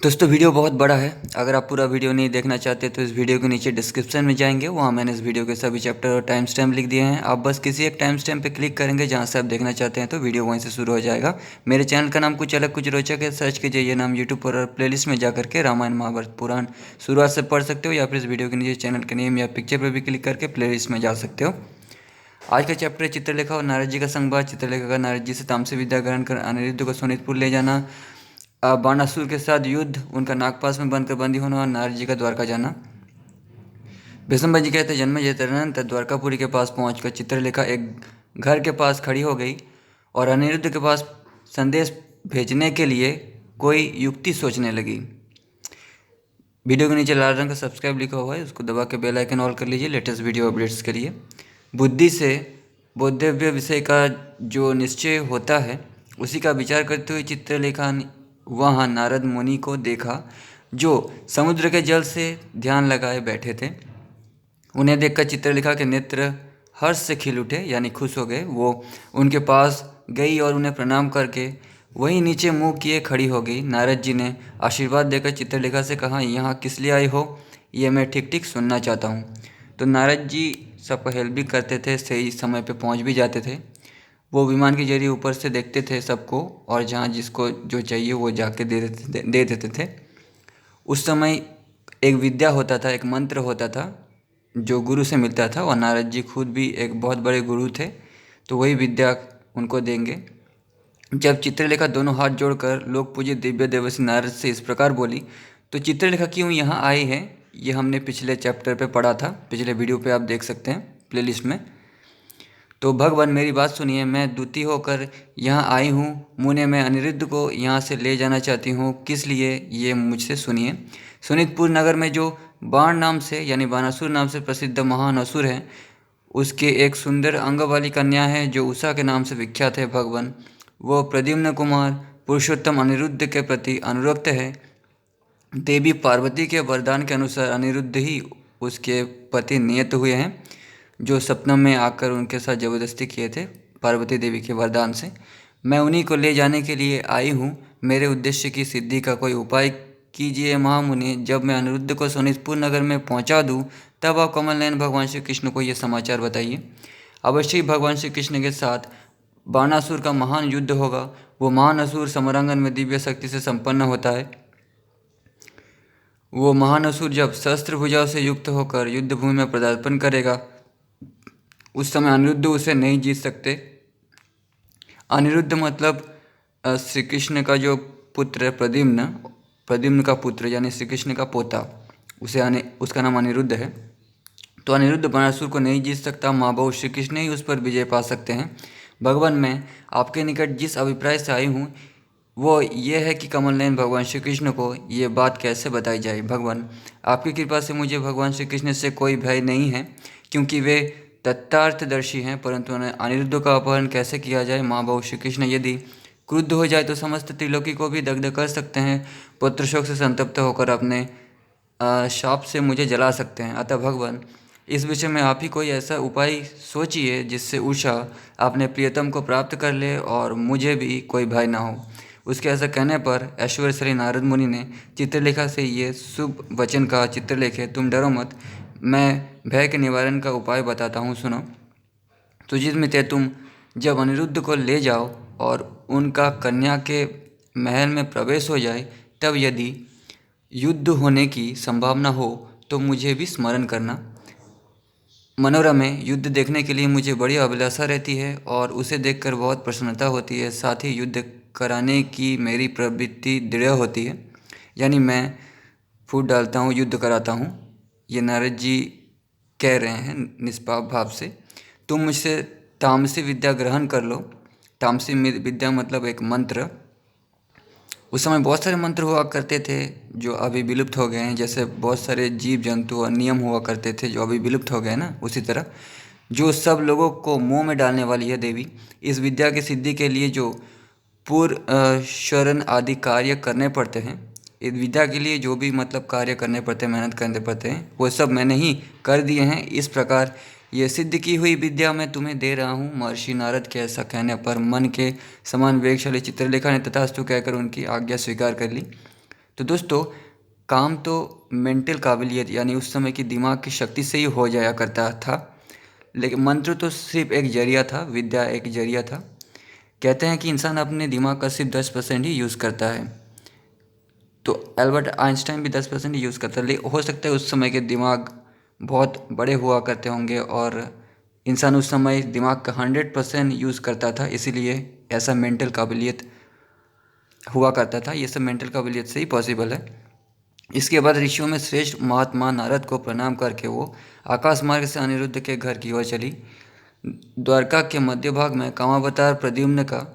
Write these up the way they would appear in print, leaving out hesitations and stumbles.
दोस्तों वीडियो बहुत बड़ा है। अगर आप पूरा वीडियो नहीं देखना चाहते तो इस वीडियो के नीचे डिस्क्रिप्शन में जाएंगे, वहाँ मैंने इस वीडियो के सभी चैप्टर और टाइम स्टैम्प लिख दिए हैं। आप बस किसी एक टाइम स्टैम्प पे क्लिक करेंगे जहाँ से आप देखना चाहते हैं, तो वीडियो वहीं से शुरू हो जाएगा। मेरे चैनल का नाम कुछ अलग कुछ रोचक है, सर्च कीजिए ये नाम यूट्यूब पर और प्लेलिस्ट में जा करके रामायण महाभारत पुराण शुरुआत से पढ़ सकते हो, या फिर इस वीडियो के नीचे चैनल के नेम या पिक्चर पर भी क्लिक करके प्लेलिस्ट में जा सकते हो। आज का चैप्टर है चित्रलेखा और नारद जी का संवाद। चित्रलेखा का नारद जी से तामसी विद्या ग्रहण कर अनिरुद्ध को सोनितपुर ले जाना, बाणासुर के साथ युद्ध, उनका नागपास में बनकर बंदी होना और नारद जी का द्वारका जाना। भीष्म जी कहते जन्मेजय तदनंतर द्वारकापुरी के पास पहुंचकर चित्रलेखा एक घर के पास खड़ी हो गई और अनिरुद्ध के पास संदेश भेजने के लिए कोई युक्ति सोचने लगी। वीडियो के नीचे लाल रंग का सब्सक्राइब लिखा हुआ है, उसको दबा के बेल आइकन ऑल कर लीजिए लेटेस्ट वीडियो अपडेट्स के लिए। बुद्धि से बोधव्य विषय का जो निश्चय होता है उसी का विचार करते हुए चित्रलेखा ने वहाँ नारद मुनि को देखा, जो समुद्र के जल से ध्यान लगाए बैठे थे। उन्हें देखकर चित्रलेखा के नेत्र हर्ष से खिल उठे, यानी खुश हो गए। वो उनके पास गई और उन्हें प्रणाम करके वहीं नीचे मुंह किए खड़ी हो गई। नारद जी ने आशीर्वाद देकर चित्रलेखा से कहा, यहाँ किस लिए आई हो, ये मैं ठीक ठीक सुनना चाहता हूँ। तो नारद जी सबको हेल्प भी करते थे, सही समय पे पहुँच भी जाते थे। वो विमान के जरिए ऊपर से देखते थे सबको, और जहाँ जिसको जो चाहिए वो जाके दे देते थे। उस समय एक विद्या होता था, एक मंत्र होता था जो गुरु से मिलता था, और नारद जी खुद भी एक बहुत बड़े गुरु थे, तो वही विद्या उनको देंगे। जब चित्रलेखा दोनों हाथ जोड़कर लोक पूजित दिव्य देवर्षि नारद से इस प्रकार बोली, तो चित्रलेखा क्यों यहाँ आई है ये हमने पिछले चैप्टर पे पढ़ा था, पिछले वीडियो पे आप देख सकते हैं प्लेलिस्ट में। तो भगवान मेरी बात सुनिए, मैं दूती होकर यहाँ आई हूँ। मुने मैं अनिरुद्ध को यहाँ से ले जाना चाहती हूँ, किस लिए ये मुझसे सुनिए। सोनितपुर नगर में जो बाण नाम से यानी बाणासुर नाम से प्रसिद्ध महान असुर है, उसके एक सुंदर अंग वाली कन्या है जो उषा के नाम से विख्यात है। भगवान वो प्रद्युम्न कुमार पुरुषोत्तम अनिरुद्ध के प्रति अनुरक्त है। देवी पार्वती के वरदान के अनुसार अनिरुद्ध ही उसके पति नियत हुए हैं, जो सपनों में आकर उनके साथ जबरदस्ती किए थे पार्वती देवी के वरदान से। मैं उन्हीं को ले जाने के लिए आई हूँ। मेरे उद्देश्य की सिद्धि का कोई उपाय कीजिए महामुनि। जब मैं अनिरुद्ध को सोनितपुर नगर में पहुँचा दूँ, तब आप कमल नयन भगवान श्री कृष्ण को ये समाचार बताइए। अवश्य ही भगवान श्री कृष्ण के साथ बाणासुर का महान युद्ध होगा। वो महान असुर समरांगन में दिव्य शक्ति से संपन्न होता है। वो महान असुर जब शस्त्र भुजाओं से युक्त होकर युद्ध भूमि में पदार्पण करेगा, उस समय अनिरुद्ध उसे नहीं जीत सकते। अनिरुद्ध मतलब श्री कृष्ण का जो पुत्र प्रद्युम्न, प्रद्युम्न का पुत्र यानी श्री कृष्ण का पोता, उसका नाम अनिरुद्ध है। तो अनिरुद्ध बाणासुर को नहीं जीत सकता, माँ बाबू श्री कृष्ण ही उस पर विजय पा सकते हैं। भगवान मैं आपके निकट जिस अभिप्राय से आई हूँ वो ये है कि कमल नयन भगवान श्री कृष्ण को ये बात कैसे बताई जाए। भगवान आपकी कृपा से मुझे भगवान श्री कृष्ण से कोई भय नहीं है, क्योंकि वे तत्तार्थदर्शी हैं। परंतु अनिरुद्ध का अपहरण कैसे किया जाए। माँ बाबू श्री कृष्ण यदि क्रुद्ध हो जाए तो समस्त त्रिलोकी को भी दग्ध कर सकते हैं। पुत्र शोक से संतप्त होकर अपने शाप से मुझे जला सकते हैं। अतः भगवान इस विषय में आप ही कोई ऐसा उपाय सोचिए जिससे उषा अपने प्रियतम को प्राप्त कर ले और मुझे भी कोई भय ना हो। उसके ऐसा कहने पर ऐश्वर्यशाली नारद मुनि ने चित्रलेखा से ये शुभ वचन कहा, चित्रलेखे तुम डरो मत, मैं भय के निवारण का उपाय बताता हूँ, सुनो। तो जिसमें तुम जब अनिरुद्ध को ले जाओ और उनका कन्या के महल में प्रवेश हो जाए, तब यदि युद्ध होने की संभावना हो तो मुझे भी स्मरण करना। मनोरम में युद्ध देखने के लिए मुझे बड़ी अभिलाषा रहती है और उसे देखकर बहुत प्रसन्नता होती है। साथ ही युद्ध कराने की मेरी प्रवृत्ति दृढ़ होती है, यानी मैं फूट डालता हूँ, युद्ध कराता हूँ। ये नारद जी कह रहे हैं निष्पाप भाव से। तुम मुझसे तामसी विद्या ग्रहण कर लो। तामसी विद्या मतलब एक मंत्र। उस समय बहुत सारे मंत्र हुआ करते थे जो अभी विलुप्त हो गए हैं, जैसे बहुत सारे जीव जंतु और नियम हुआ करते थे जो अभी विलुप्त हो गए ना, उसी तरह जो सब लोगों को मुंह में डालने वाली है देवी। इस विद्या की सिद्धि के लिए जो पूर्व शरण आदि कार्य करने पड़ते हैं, इस विद्या के लिए जो भी मतलब कार्य करने पड़ते हैं, मेहनत करने पड़ते हैं, वो सब मैंने ही कर दिए हैं। इस प्रकार ये सिद्ध की हुई विद्या मैं तुम्हें दे रहा हूँ। महर्षि नारद के ऐसा कहने पर मन के समान वेगशाली चित्रलेखा ने तथास्तु कहकर उनकी आज्ञा स्वीकार कर ली। तो दोस्तों, काम तो मेंटल काबिलियत यानी उस समय की दिमाग की शक्ति से ही हो जाया करता था, लेकिन मंत्र तो सिर्फ एक जरिया था, विद्या एक जरिया था। कहते हैं कि इंसान अपने दिमाग का सिर्फ 10% ही यूज़ करता है। तो एल्बर्ट आइंस्टाइन भी 10% ही यूज़ करता है, लेकिन हो सकता है उस समय के दिमाग बहुत बड़े हुआ करते होंगे और इंसान उस समय दिमाग का 100% यूज़ करता था, इसीलिए ऐसा मेंटल काबिलियत हुआ करता था। ये सब मेंटल काबिलियत से ही पॉसिबल है। इसके बाद ऋषियों में श्रेष्ठ महात्मा नारद को प्रणाम करके वो आकाश मार्ग से अनिरुद्ध के घर की ओर चली। द्वारका के मध्य भाग में कामावतार प्रद्युम्न का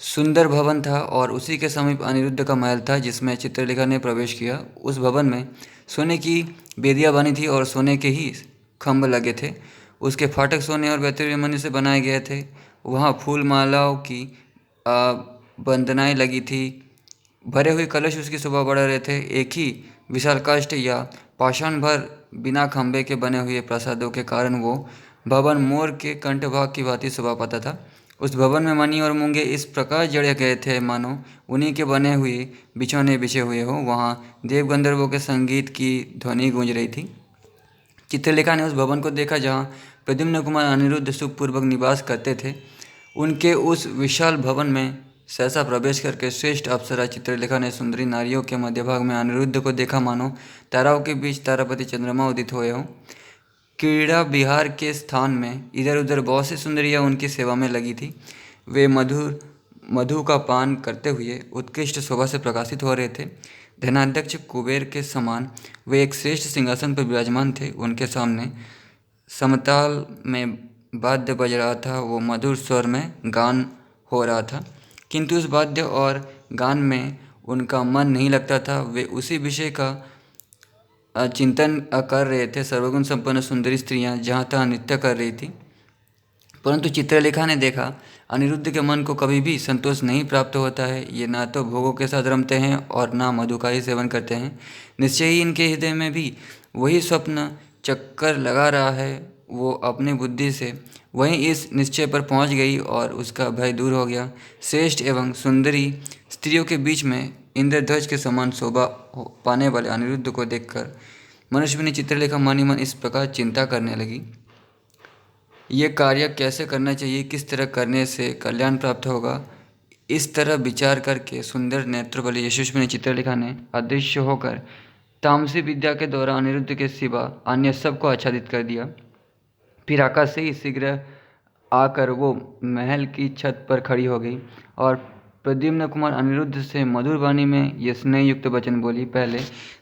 सुंदर भवन था और उसी के समीप अनिरुद्ध का महल था, जिसमें चित्रलेखा ने प्रवेश किया। उस भवन में सोने की बेदियां बनी थी और सोने के ही खंभ लगे थे। उसके फाटक सोने और बेहतरीन मणि से बनाए गए थे। वहाँ फूल मालाओं की बंदनाएँ लगी थी। भरे हुए कलश उसकी शोभा बढ़ा रहे थे। एक ही विशाल काष्ठ या पाषाण भर बिना खंभे के बने हुए प्रासादों के कारण वो भवन मोर के कंठभाग की भांति शोभा पाता था। उस भवन में मणि और मूंगे इस प्रकार जड़े गए थे मानो उन्हीं के बने हुए बिछौने बिछे हुए हों। वहाँ देव गंधर्वों के संगीत की ध्वनि गूंज रही थी। चित्रलेखा ने उस भवन को देखा जहाँ प्रद्युम्न कुमार अनिरुद्ध सुखपूर्वक निवास करते थे। उनके उस विशाल भवन में सहसा प्रवेश करके श्रेष्ठ अप्सरा चित्रलेखा ने सुंदरी नारियों के मध्य भाग में अनिरुद्ध को देखा मानो ताराओं के बीच तारापति चंद्रमा उदित हुए हों। क्रीड़ा विहार के स्थान में इधर उधर बहुत सी सुंदरियाँ उनकी सेवा में लगी थी। वे मधु का पान करते हुए उत्कृष्ट शोभा से प्रकाशित हो रहे थे। धनाध्यक्ष कुबेर के समान वे एक श्रेष्ठ सिंहासन पर विराजमान थे। उनके सामने समताल में वाद्य बज रहा था, वो मधुर स्वर में गान हो रहा था, किंतु उस वाद्य और गान में उनका मन नहीं लगता था। वे उसी विषय का चिंतन कर रहे थे। सर्वगुण संपन्न सुंदरी स्त्रियां जहाँ तहाँ नृत्य कर रही थी, परंतु चित्रलेखा ने देखा अनिरुद्ध के मन को कभी भी संतोष नहीं प्राप्त होता है। ये ना तो भोगों के साथ रमते हैं और ना मधु का ही सेवन करते हैं। निश्चय ही इनके हृदय में भी वही स्वप्न चक्कर लगा रहा है। वो अपनी बुद्धि से वहीं इस निश्चय पर पहुंच गई और उसका भय दूर हो गया। श्रेष्ठ एवं सुंदरी स्त्रियों के बीच में इंद्रध्वज के समान शोभा पाने वाले अनिरुद्ध को देखकर मनुष्य चित्रलेखा मन ही मन इस प्रकार चिंता करने लगी, ये कार्य कैसे करना चाहिए, किस तरह करने से कल्याण प्राप्त होगा। इस तरह विचार करके सुंदर नेत्र वाली यशस्विनी चित्रलेखा ने अदृश्य होकर तामसी विद्या के द्वारा अनिरुद्ध के सिवा अन्य सबको आच्छादित कर दिया। फिर आकाश से ही शीघ्र आकर वो महल की छत पर खड़ी हो गई और प्रद्युम्न कुमार अनिरुद्ध से मधुर वाणी में ये स्नेहयुक्त वचन बोली। पहले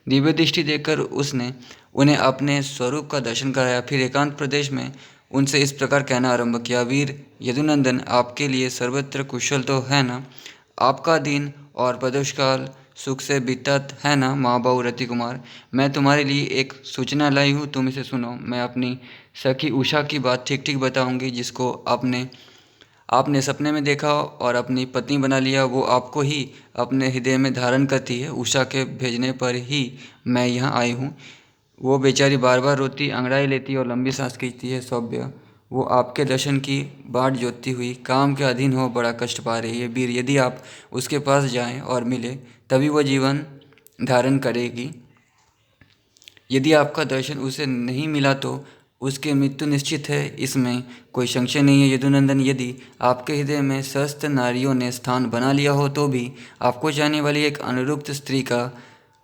दिव्य दृष्टि देकर उसने उन्हें अपने स्वरूप का दर्शन कराया। फिर एकांत प्रदेश में उनसे इस प्रकार कहना आरंभ किया, वीर यदुनंदन, आपके लिए सर्वत्र कुशल तो है ना? आपका दिन और प्रदोषकाल सुख से बीतत है ना? माँ बहू रति कुमार, मैं तुम्हारे लिए एक सूचना लाई हूँ, तुम इसे सुनो। मैं अपनी सखी उषा की बात ठीक ठीक बताऊंगी, जिसको आपने सपने में देखा और अपनी पत्नी बना लिया, वो आपको ही अपने हृदय में धारण करती है। उषा के भेजने पर ही मैं यहाँ आई हूँ। वो बेचारी बार बार रोती, अंगड़ाई लेती और लंबी सांस खींचती है। सौम्य, वो आपके दर्शन की बाट जोतती हुई काम के अधीन हो बड़ा कष्ट पा रही है। वीर, यदि आप उसके पास जाएं और मिले तभी वो जीवन धारण करेगी। यदि आपका दर्शन उसे नहीं मिला तो उसकी मृत्यु निश्चित है, इसमें कोई संशय नहीं है। यदुनंदन, यदि आपके हृदय में स्वस्थ नारियों ने स्थान बना लिया हो तो भी आपको चाहने वाली एक अनुरुक्त स्त्री का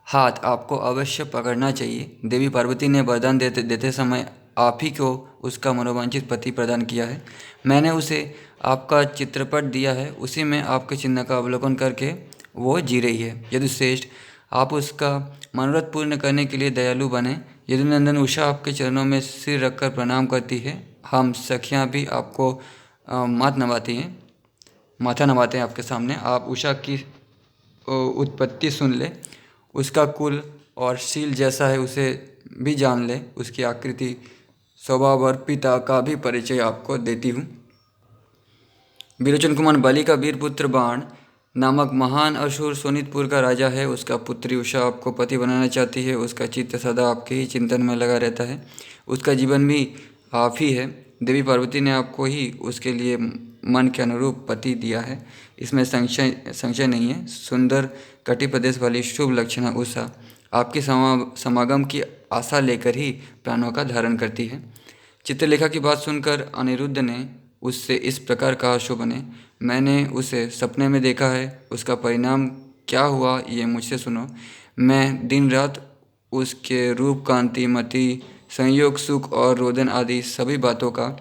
हाथ आपको अवश्य पकड़ना चाहिए। देवी पार्वती ने वरदान देते समय आप ही को उसका मनोवांछित पति प्रदान किया है। मैंने उसे आपका चित्रपट दिया है, उसी में आपके चिन्ह का अवलोकन करके वो जी रही है। यदुश्रेष्ठ, आप उसका मनोरथ पूर्ण करने के लिए दयालु बने। यदुनंदन, उषा आपके चरणों में सिर रखकर प्रणाम करती है। हम सखियाँ भी आपको माथा नवाते हैं आपके सामने। आप उषा की उत्पत्ति सुन ले, उसका कुल और शील जैसा है उसे भी जान ले। उसकी आकृति, स्वभाव और पिता का भी परिचय आपको देती हूँ। विरोचन कुमार बलि का वीर पुत्र बाण नामक महान असुर सोनितपुर का राजा है। उसका पुत्री उषा आपको पति बनाना चाहती है। उसका चित्त सदा आपके ही चिंतन में लगा रहता है। उसका जीवन भी आप ही है। देवी पार्वती ने आपको ही उसके लिए मन के अनुरूप पति दिया है। इसमें संशय नहीं है। सुंदर कटि प्रदेश वाली शुभ लक्षणा उषा आपके समागम की आशा लेकर ही प्राणों का धारण करती है। चित्रलेखा की बात सुनकर अनिरुद्ध ने उससे इस प्रकार कहा, शुभ ने, मैंने उसे सपने में देखा है, उसका परिणाम क्या हुआ ये मुझसे सुनो। मैं दिन रात उसके रूप, कांति, मति, संयोग, सुख और रोदन आदि सभी बातों का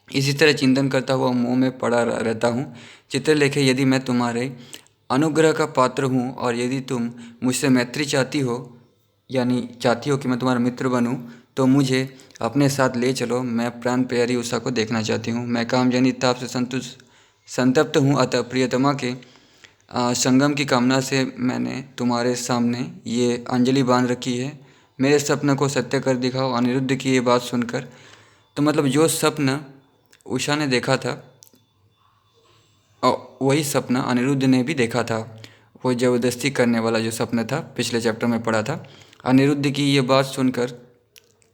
इसी तरह चिंतन करता हुआ मुंह में पड़ा रहता हूँ। चित्रलेखे, यदि मैं तुम्हारे अनुग्रह का पात्र हूँ और यदि तुम मुझसे मैत्री चाहती हो, यानी चाहती हो कि मैं तुम्हारा मित्र बनूं, तो मुझे अपने साथ ले चलो। मैं प्राण प्यारी उषा को देखना चाहती हूँ। मैं कामजनित ताप से संतप्त हूँ, अतः प्रियतमा के संगम की कामना से मैंने तुम्हारे सामने ये अंजलि बांध रखी है। मेरे स्वप्न को सत्य कर दिखाओ। अनिरुद्ध की ये बात सुनकर, तो मतलब जो स्वप्न उषा ने देखा था और वही सपना अनिरुद्ध ने भी देखा था। वो ज़बरदस्ती करने वाला जो सपना था, पिछले चैप्टर में पढ़ा था। अनिरुद्ध की ये बात सुनकर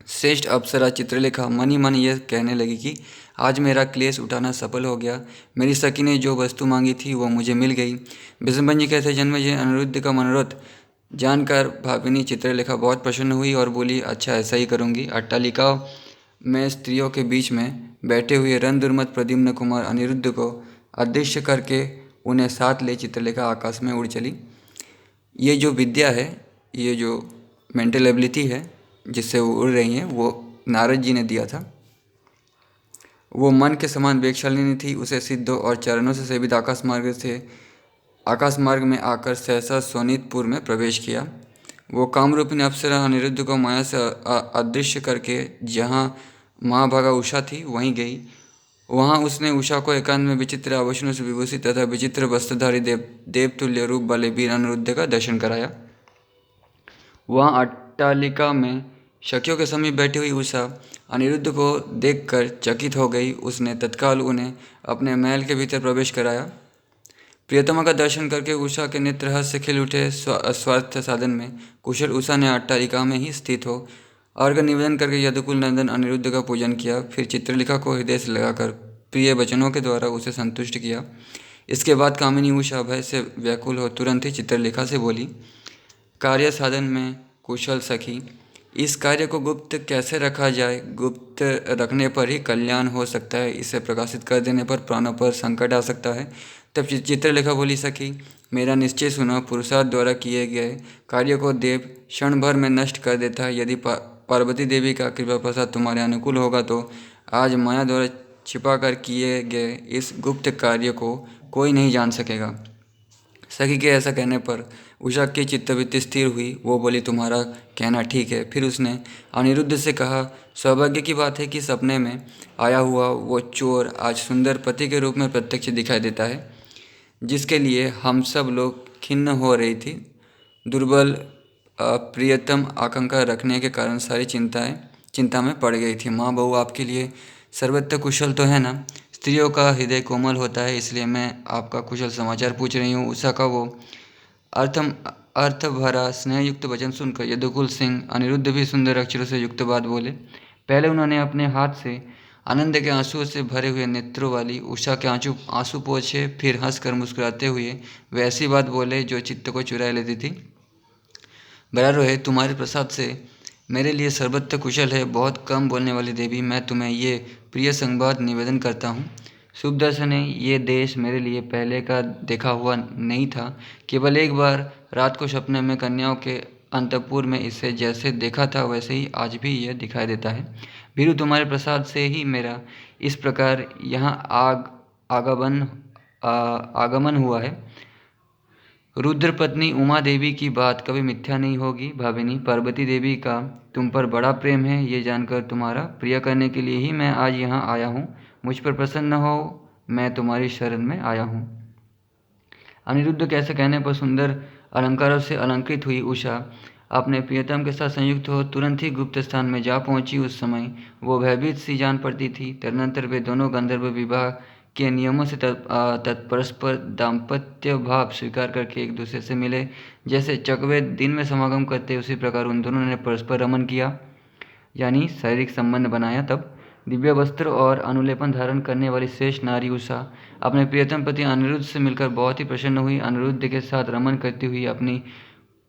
श्रेष्ठ अप्सरा चित्रलेखा मन ही मन यह कहने लगी कि आज मेरा क्लेश उठाना सफल हो गया। मेरी सखी ने जो वस्तु मांगी थी वो मुझे मिल गई। विष्णुपंच जी कैसे जन्मे अनिरुद्ध का मनोरथ जानकर भाविनी चित्रलेखा बहुत प्रसन्न हुई और बोली, अच्छा ऐसा ही करूँगी। अट्टालिका में स्त्रियों के बीच में बैठे हुए रन दुर्मत प्रद्युम्न कुमार अनिरुद्ध को अदृश्य करके उन्हें साथ ले चित्रलेखा आकाश में उड़ चली। ये जो विद्या है, ये जो मेंटल एबिलिटी है जिससे वो उड़ रही हैं, वो नारद जी ने दिया था। वो मन के समान वेगशालिनी थी। उसे सिद्धों और चरणों से सेवित आकाश मार्ग में आकर सहसा सोनितपुर में प्रवेश किया। वो कामरूपिणी अप्सरा अनिरुद्ध को माया से अदृश्य करके जहाँ महाभागा उषा थी वहीं गई। वहाँ उसने उषा को एकांत में विचित्र आभूषणों से विभूषित तथा विचित्र वस्त्रधारी देवतुल्य रूप वाले वीर अनिरुद्ध का दर्शन कराया। वहाँ अट्टालिका में सखियों के समीप बैठी हुई उषा अनिरुद्ध को देखकर चकित हो गई। उसने तत्काल उन्हें अपने महल के भीतर प्रवेश कराया। प्रियतमा का दर्शन करके उषा के नेत्र हर्ष से खिल उठे। स्वार्थ साधन में कुशल उषा ने अट्टालिका में ही स्थित हो अर्घ निवेदन करके यदुकुल नंदन अनिरुद्ध का पूजन किया। फिर चित्रलेखा को हृदय से लगाकर प्रिय वचनों के द्वारा उसे संतुष्ट किया। इसके बाद कामिनी उषा भय से व्याकुल हो तुरंत ही चित्रलेखा से बोली, कार्य साधन में कुशल सखी, इस कार्य को गुप्त कैसे रखा जाए? गुप्त रखने पर ही कल्याण हो सकता है, इसे प्रकाशित कर देने पर प्राणों पर संकट आ सकता है। तब चित्रलेखा बोली, सखी मेरा निश्चय सुनो, पुरुषार्थ द्वारा किए गए कार्य को देव क्षण भर में नष्ट कर देता है। यदि पार्वती देवी का कृपा प्रसाद तुम्हारे अनुकूल होगा तो आज माया द्वारा छिपा कर किए गए इस गुप्त कार्य को कोई नहीं जान सकेगा। सखी के ऐसा कहने पर उषा की चित्तवृत्ति स्थिर हुई। वो बोली, तुम्हारा कहना ठीक है। फिर उसने अनिरुद्ध से कहा, सौभाग्य की बात है कि सपने में आया हुआ वो चोर आज सुंदर पति के रूप में प्रत्यक्ष दिखाई देता है, जिसके लिए हम सब लोग खिन्न हो रही थी। दुर्बल प्रियतम आकांक्षा रखने के कारण सारी चिंता में पड़ गई थी। माँ बहू आपके लिए सर्वत्र कुशल तो है ना? स्त्रियों का हृदय कोमल होता है, इसलिए मैं आपका कुशल समाचार पूछ रही हूँ। उषा का वो अर्थ भरा स्नेहयुक्त वचन सुनकर यदुकुल सिंह अनिरुद्ध भी सुंदर अक्षरों से युक्त बात बोले। पहले उन्होंने अपने हाथ से आनंद के आंसुओं से भरे हुए नेत्रों वाली उषा के आंसू पोंछे, फिर हंसकर मुस्कुराते हुए वैसी बात बोले जो चित्त को चुरा लेती थी। बड़ा रोहे, तुम्हारे प्रसाद से मेरे लिए सर्वत्र कुशल है। बहुत कम बोलने वाली देवी, मैं तुम्हें ये प्रिय संवाद निवेदन करता हूँ। शुभ दर्शने, ये देश मेरे लिए पहले का देखा हुआ नहीं था। केवल एक बार रात को सपने में कन्याओं के अंतपुर में इसे जैसे देखा था वैसे ही आज भी यह दिखाई देता है। भीरू, तुम्हारे प्रसाद से ही मेरा इस प्रकार यहाँ आगमन हुआ है। रुद्र पत्नी उमा देवी की बात कभी मिथ्या नहीं होगी। भाविनी, पार्वती देवी का तुम पर बड़ा प्रेम है, ये जानकर तुम्हारा प्रिय करने के लिए ही मैं आज यहाँ आया हूँ। मुझ पर प्रसन्न हो, मैं तुम्हारी शरण में आया हूँ। अनिरुद्ध के ऐसे कहने पर सुंदर अलंकारों से अलंकृत हुई उषा अपने प्रियतम के साथ संयुक्त हो तुरंत ही गुप्त स्थान में जा पहुंची। उस समय वो भयभीत सी जान पड़ती थी। तदनंतर वे दोनों गंधर्व विवाह के नियमों से तत्परस्पर दाम्पत्य भाव स्वीकार करके एक दूसरे से मिले। जैसे चकवे दिन में समागम करते उसी प्रकार उन दोनों ने परस्पर रमन किया, यानी शारीरिक संबंध बनाया। तब दिव्य वस्त्र और अनुलेपन धारण करने वाली श्रेष्ठ नारी उषा अपने प्रियतम पति अनिरुद्ध से मिलकर बहुत ही प्रसन्न हुई। अनिरुद्ध के साथ रमन करती हुई अपनी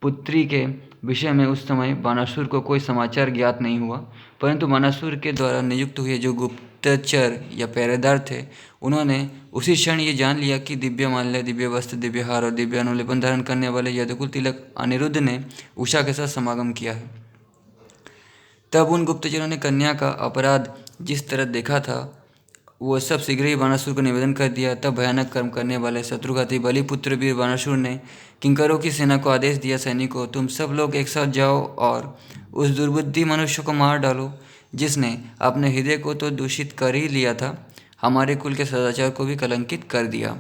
पुत्री के विषय में उस समय बानासुर को कोई समाचार ज्ञात नहीं हुआ, परंतु बानासुर के द्वारा नियुक्त हुए जो गुप्तचर या पहरेदार थे, उन्होंने उसी क्षण ये जान लिया कि दिव्य माल्य, दिव्य वस्त्र, दिव्य हार और दिव्य अनुलेपन धारण करने वाले यदुकुल तिलक अनिरुद्ध ने उषा के साथ समागम किया है। तब उन गुप्तचरों ने कन्या का अपराध जिस तरह देखा था, वो सब शीघ्र ही बानासुर को निवेदन कर दिया। तब भयानक कर्म करने वाले शत्रुघाती बलिपुत्र वीर बानासुर ने किंकरों की सेना को आदेश दिया, सैनिकों, तुम सब लोग एक साथ जाओ और उस दुर्बुद्धि मनुष्य को मार डालो जिसने अपने हृदय को तो दूषित कर ही लिया था, हमारे कुल के सदाचार को भी कलंकित कर दिया।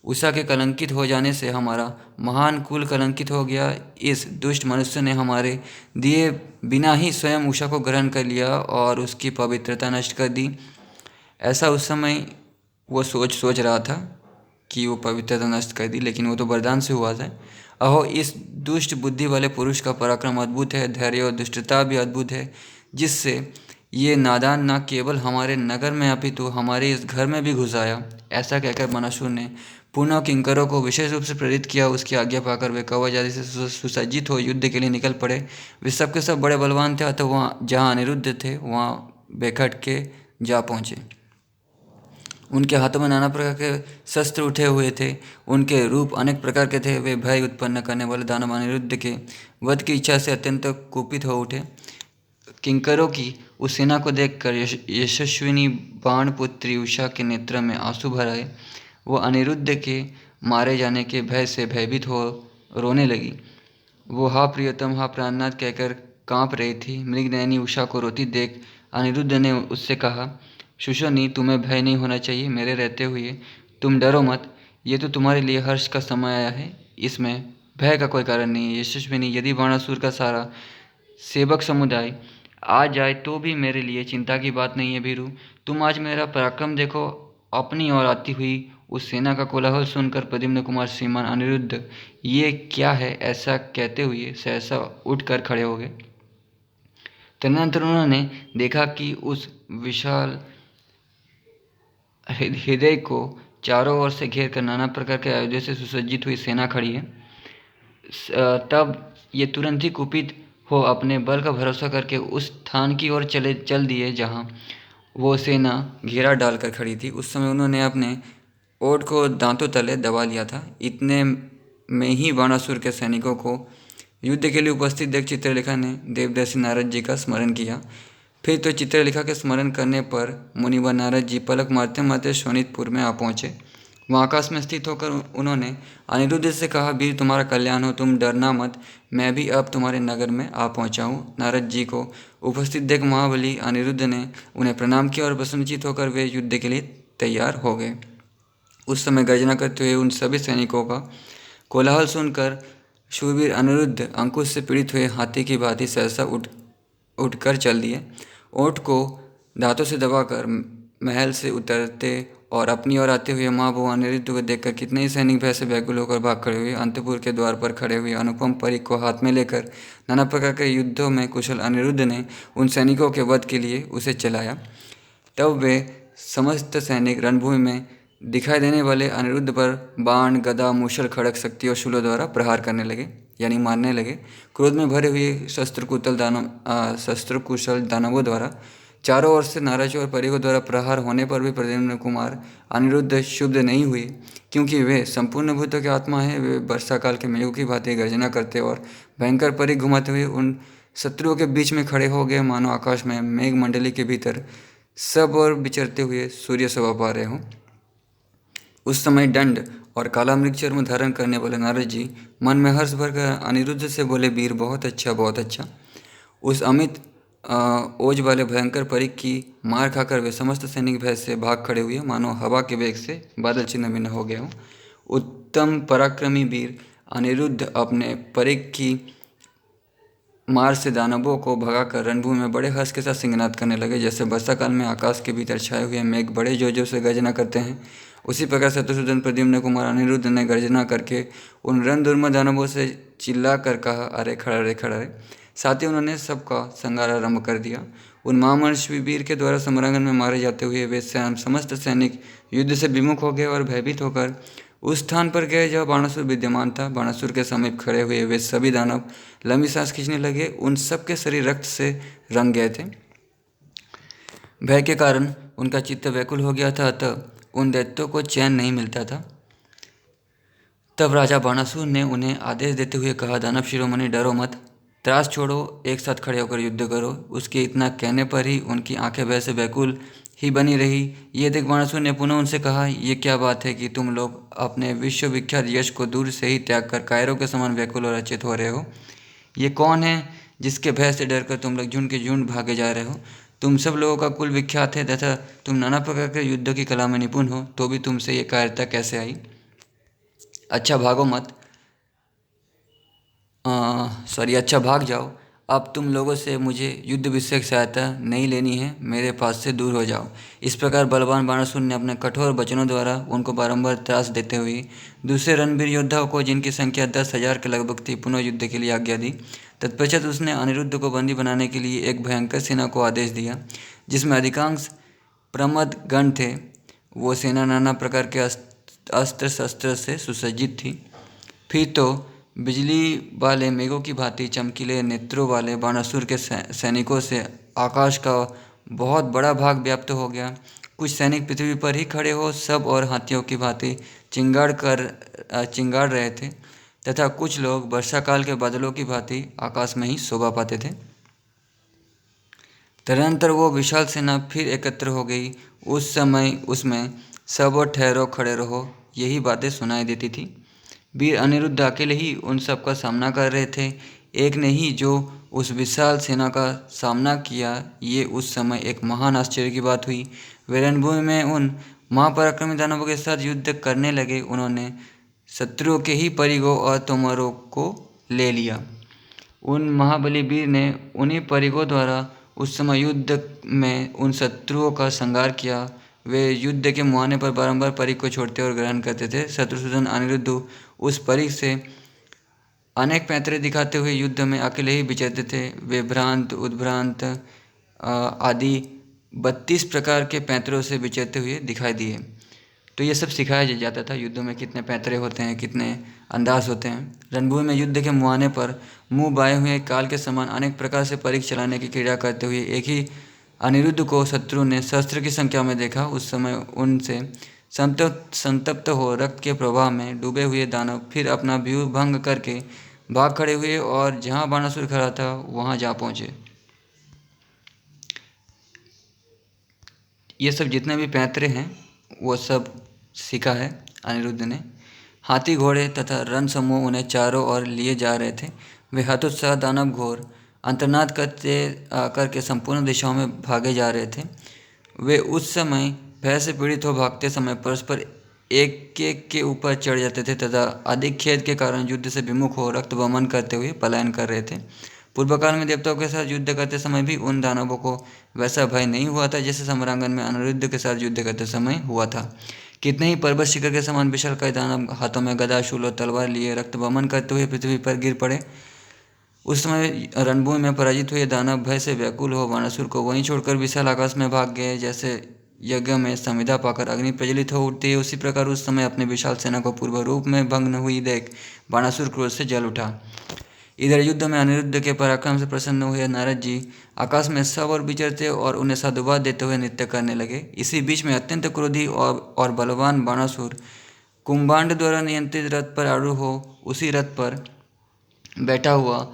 उषा के कलंकित हो जाने से हमारा महान कुल कलंकित हो गया। इस दुष्ट मनुष्य ने हमारे दिए बिना ही स्वयं उषा को ग्रहण कर लिया और उसकी पवित्रता नष्ट कर दी। ऐसा उस समय वो सोच रहा था कि वो पवित्रता नष्ट कर दी, लेकिन वो तो वरदान से हुआ था। अहो, इस दुष्ट बुद्धि वाले पुरुष का पराक्रम अद्भुत है, धैर्य और दुष्टता भी अद्भुत है, जिससे ये नादान न केवल हमारे नगर में अपितु हमारे इस घर में भी घुस आया। ऐसा कहकर बानासुर ने पुनः किंकरों को विशेष रूप से प्रेरित किया। उसकी आज्ञा पाकर वे कवच आदि से सुसज्जित हो युद्ध के लिए निकल पड़े। वे सबके सब बड़े बलवान थे, अतः वहाँ जहाँ अनिरुद्ध थे वहाँ बेखट के जा पहुँचे। उनके हाथों में नाना प्रकार के शस्त्र उठे हुए थे, उनके रूप अनेक प्रकार के थे। वे भय उत्पन्न करने वाले दानव अनिरुद्ध के वध की इच्छा से अत्यंत कुपित हो उठे। किंकरों की उस सेना को देखकर यशस्विनी बाणपुत्री उषा के नेत्र में आंसू भर आए। वो अनिरुद्ध के मारे जाने के भय से भयभीत हो रोने लगी। वो हा प्रियतम, हा प्राणनाथ कहकर कांप रही थी। मृगनयनी उषा को रोती देख अनिरुद्ध ने उससे कहा, शुशोनी, तुम्हें भय नहीं होना चाहिए, मेरे रहते हुए तुम डरो मत। ये तो तुम्हारे लिए हर्ष का समय आया है, इसमें भय का कोई कारण नहीं है। यशस्विनी, यदि बाणासुर का सारा सेवक समुदाय आ जाए तो भी मेरे लिए चिंता की बात नहीं है। भीरू, तुम आज मेरा पराक्रम देखो। अपनी ओर आती हुई उस सेना का कोलाहल सुनकर प्रद्युम्न कुमार श्रीमान अनिरुद्ध, ये क्या है, ऐसा कहते हुए सहसा उठकर खड़े हो गए। तदनंतर उन्होंने देखा कि उस विशाल हृदय को चारों ओर से घेर कर नाना प्रकार के आयुधों से सुसज्जित हुई सेना खड़ी है। तब ये तुरंत ही कुपित हो अपने बल का भरोसा करके उस स्थान की ओर चल दिए जहाँ वो सेना घेरा डालकर खड़ी थी। उस समय उन्होंने अपने ओठ को दांतों तले दबा लिया था। इतने में ही बाणासुर के सैनिकों को युद्ध के लिए उपस्थित देख चित्रलेखा ने देवदर्शी नारद जी का स्मरण किया। फिर तो चित्रलेखा के स्मरण करने पर मुनिवर नारद जी पलक मारते मारते शोणितपुर में आ पहुँचे। वहाँ आकाश में स्थित होकर उन्होंने अनिरुद्ध से कहा, वीर, तुम्हारा कल्याण हो, तुम डरना मत, मैं भी अब तुम्हारे नगर में आ पहुँचा हूँ। नारद जी को उपस्थित देख महाबली अनिरुद्ध ने उन्हें प्रणाम किया और प्रसन्नचित होकर वे युद्ध के लिए तैयार हो गए। उस समय गर्जना करते हुए उन सभी सैनिकों का कोलाहल सुनकर शूरवीर अनिरुद्ध अंकुश से पीड़ित हुए हाथी की भांति सहसा उठकर चल दिए। ओठ को दांतों से दबाकर महल से उतरते और अपनी ओर आते हुए महाबू अनिरुद्ध को देखकर कितने ही सैनिक भय से व्याकुल होकर भाग खड़े हुए। अंतपुर के द्वार पर खड़े हुए अनुपम परिक को हाथ में लेकर नाना प्रकार के युद्धों में कुशल अनिरुद्ध ने उन सैनिकों के वध के लिए उसे चलाया। तब वे समस्त सैनिक रणभूमि में दिखाई देने वाले अनिरुद्ध पर बाण, गदा, मूषल, खड़ग, शक्ति और शूलों द्वारा प्रहार करने लगे, यानी मारने लगे। क्रोध में भरे हुए शस्त्र कुशल दानवों द्वारा चारों ओर से नाराज और परियों द्वारा प्रहार होने पर भी प्रद्युम्न कुमार अनिरुद्ध क्षुब्ध नहीं हुए, क्योंकि वे संपूर्ण भूतों के आत्मा है। वे वर्षा काल के मेघों की भांति गर्जना करते और भयंकर परिघ घुमाते हुए उन शत्रुओं के बीच में खड़े हो गए, मानो आकाश में मेघ मंडली के भीतर सब और विचरते हुए सूर्य शोभा पा रहे हों। उस समय दंड और काला मृग चर्म धारण करने वाले नारद जी मन में हर्ष भरकर अनिरुद्ध से बोले, वीर, बहुत अच्छा, बहुत अच्छा। उस अमित ओज वाले भयंकर परिक की मार खाकर वे समस्त सैनिक भय से भाग खड़े हुए, मानो हवा के वेग से बादल छिन्न भिन्न हो गए हों। उत्तम पराक्रमी वीर अनिरुद्ध अपने परिक की मार से दानवों को भगाकर रणभूमि में बड़े हर्ष के साथ सिंहनाद करने लगे। जैसे वर्षा काल में आकाश के भीतर छाए हुए मेघ बड़े जोर जोर से गर्जना करते हैं, उसी प्रकार शत्रुसूदन प्रद्युम्न कुमार अनिरुद्ध ने गर्जना करके उन रणदुर्म दानवों से चिल्ला कर कहा, अरे खड़ा रे, खड़ा रे। साथ ही उन्होंने सबका संहार आरंभ कर दिया। उन महामनुष्य वीर के द्वारा समरांगण में मारे जाते हुए वे समस्त सैनिक युद्ध से विमुख हो गए और भयभीत होकर उस स्थान पर गए जहाँ बाणासुर विद्यमान था। बाणासुर के समीप खड़े हुए वे सभी दानव लंबी सांस खींचने लगे। उन सबके शरीर रक्त से रंग गए थे। भय के कारण उनका चित्त व्याकुल हो गया था, अतः उन दैत्यों को चैन नहीं मिलता था। तब राजा बाणासुर ने उन्हें आदेश देते हुए कहा, दानव शिरोमणि डरो मत, त्रास छोड़ो, एक साथ खड़े होकर युद्ध करो। उसके इतना कहने पर ही उनकी आंखें भय से व्याकुल ही बनी रही। ये देख बाणासुर ने पुनः उनसे कहा, ये क्या बात है कि तुम लोग अपने विश्वविख्यात यश को दूर से ही त्याग कर कायरों के समान व्याकुल और अचेत हो रहे हो। ये कौन है जिसके भय से डरकर तुम लोग झुंड के झुंड भागे जा रहे हो? तुम सब लोगों का कुल विख्यात है तथा तुम नाना प्रकार के युद्ध की कला में निपुण हो, तो भी तुमसे ये कायरता कैसे आई? अच्छा भागो मत, अच्छा भाग जाओ। अब तुम लोगों से मुझे युद्ध विषयक सहायता नहीं लेनी है, मेरे पास से दूर हो जाओ। इस प्रकार बलवान बाणासुर ने अपने कठोर वचनों द्वारा उनको बारंबार त्रास देते हुए दूसरे रणवीर योद्धाओं को, जिनकी संख्या 10,000 के लगभग थी, पुनः युद्ध के लिए आज्ञा दी। तत्पश्चात उसने अनिरुद्ध को बंदी बनाने के लिए एक भयंकर सेना को आदेश दिया, जिसमें अधिकांश प्रमद गण थे। वो सेना नाना प्रकार के अस्त्र शस्त्र से सुसज्जित थी। फिर तो बिजली वाले मेघों की भांति चमकीले नेत्रों वाले बाणासुर के सैनिकों से आकाश का बहुत बड़ा भाग व्याप्त हो गया। कुछ सैनिक पृथ्वी पर ही खड़े हो सब और हाथियों की भांति चिंगाड़ रहे थे, तथा कुछ लोग वर्षाकाल के बादलों की भांति आकाश में ही शोभा पाते थे। तदनंतर वो विशाल सेना फिर एकत्र हो गई। उस समय उसमें सब और ठहरो, खड़े रहो, यही बातें सुनाई देती थी। वीर अनिरुद्ध अकेले ही उन सब का सामना कर रहे थे। एक ने ही जो उस विशाल सेना का सामना किया, ये उस समय एक महान आश्चर्य की बात हुई। वे रणभूमि में उन महापराक्रमी दानवों के साथ युद्ध करने लगे। उन्होंने शत्रुओं के ही परिगों और तोमरों को ले लिया। उन महाबली वीर ने उन्हीं परिगों द्वारा उस समय युद्ध में उन शत्रुओं का संहार किया। वे युद्ध के मुहाने पर बारंबार परिग को छोड़ते और ग्रहण करते थे। शत्रुसूदन अनिरुद्ध उस परिग से अनेक पैंतरे दिखाते हुए युद्ध में अकेले ही विचरते थे। वे भ्रांत, उद्भ्रांत आदि 32 प्रकार के पैंतरों से विचरते हुए दिखाई दिए। तो ये सब सिखाया जाता था युद्ध में कितने पैंतरे होते हैं, कितने अंदाज होते हैं। रणभूमि में युद्ध के मुहाने पर मुंह बाए हुए काल के समान अनेक प्रकार से परिग चलाने की क्रीड़ा करते हुए एक ही अनिरुद्ध को शत्रु ने शस्त्र की संख्या में देखा। उस समय उनसे संतप्त हो रक्त के प्रवाह में डूबे हुए दानव फिर अपना व्यूह भंग करके भाग खड़े हुए और जहाँ बाणासुर खड़ा था वहाँ जा पहुँचे। ये सब जितने भी पैंतरे हैं वो सब सीखा है अनिरुद्ध ने। हाथी, घोड़े तथा रण समूह उन्हें चारों ओर लिए जा रहे थे। वे हतोत्साह दानव घोर अंतर्नाद करके संपूर्ण दिशाओं में भागे जा रहे थे। वे उस समय भय से पीड़ित हो भागते समय परस्पर एक एक के ऊपर चढ़ जाते थे तथा अधिक खेद के कारण युद्ध से विमुख हो रक्त वमन करते हुए पलायन कर रहे थे। पूर्व काल में देवताओं के साथ युद्ध करते समय भी उन दानवों को वैसा भय नहीं हुआ था जैसे समरांगन में अनिरुद्ध के साथ युद्ध करते समय हुआ था। कितने ही पर्वत शिखर के समान विशालकाय दानव हाथों में गदा, शूल और तलवार लिए रक्त वमन करते हुए पृथ्वी पर गिर पड़े। उस समय रणभूमि में पराजित हुए दानव भय से व्याकुल हो बाणासुर को वहीं छोड़कर विशाल आकाश में भाग गए। जैसे यज्ञ में संविदा पाकर अग्नि प्रज्वलित हो उठती है, उसी प्रकार उस समय अपने विशाल सेना को पूर्व रूप में भंग हुई देख बाणासुर क्रोध से जल उठा। इधर युद्ध में अनिरुद्ध के पराक्रम से प्रसन्न हुए नारद जी आकाश में सब और विचरते और उन्हें साधुवाद देते हुए नृत्य करने लगे। इसी बीच में अत्यंत क्रोधी और बलवान बाणासुर कुंभांड द्वारा नियंत्रित रथ पर आरूढ़ हो उसी रथ पर बैठा हुआ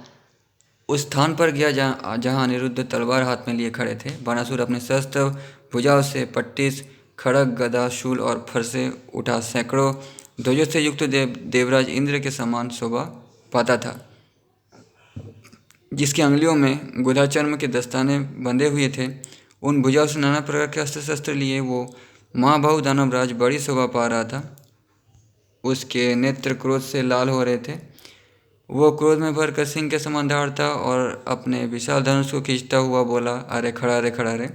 उस स्थान पर गया जहाँ अनिरुद्ध तलवार हाथ में लिए खड़े थे। बाणासुर अपने शस्त्र भुजाओं से पट्टिस, खड़ग, गदा, शूल और फरसे उठा सैकड़ों ध्वजों से युक्त देवराज इंद्र के समान शोभा पाता था, जिसकी अंगुलियों में गुदाचर्म के दस्ताने बंधे हुए थे। उन भुजाओं से नाना प्रकार के अस्त्र शस्त्र लिए वो महाबाहु दानवराज बड़ी शोभा पा रहा था। उसके नेत्र क्रोध से लाल हो रहे थे। वो क्रोध में भरकर सिंह के समान दहाड़ता और अपने विशाल धनुष को खींचता हुआ बोला, अरे खड़ा रे, खड़ा रे।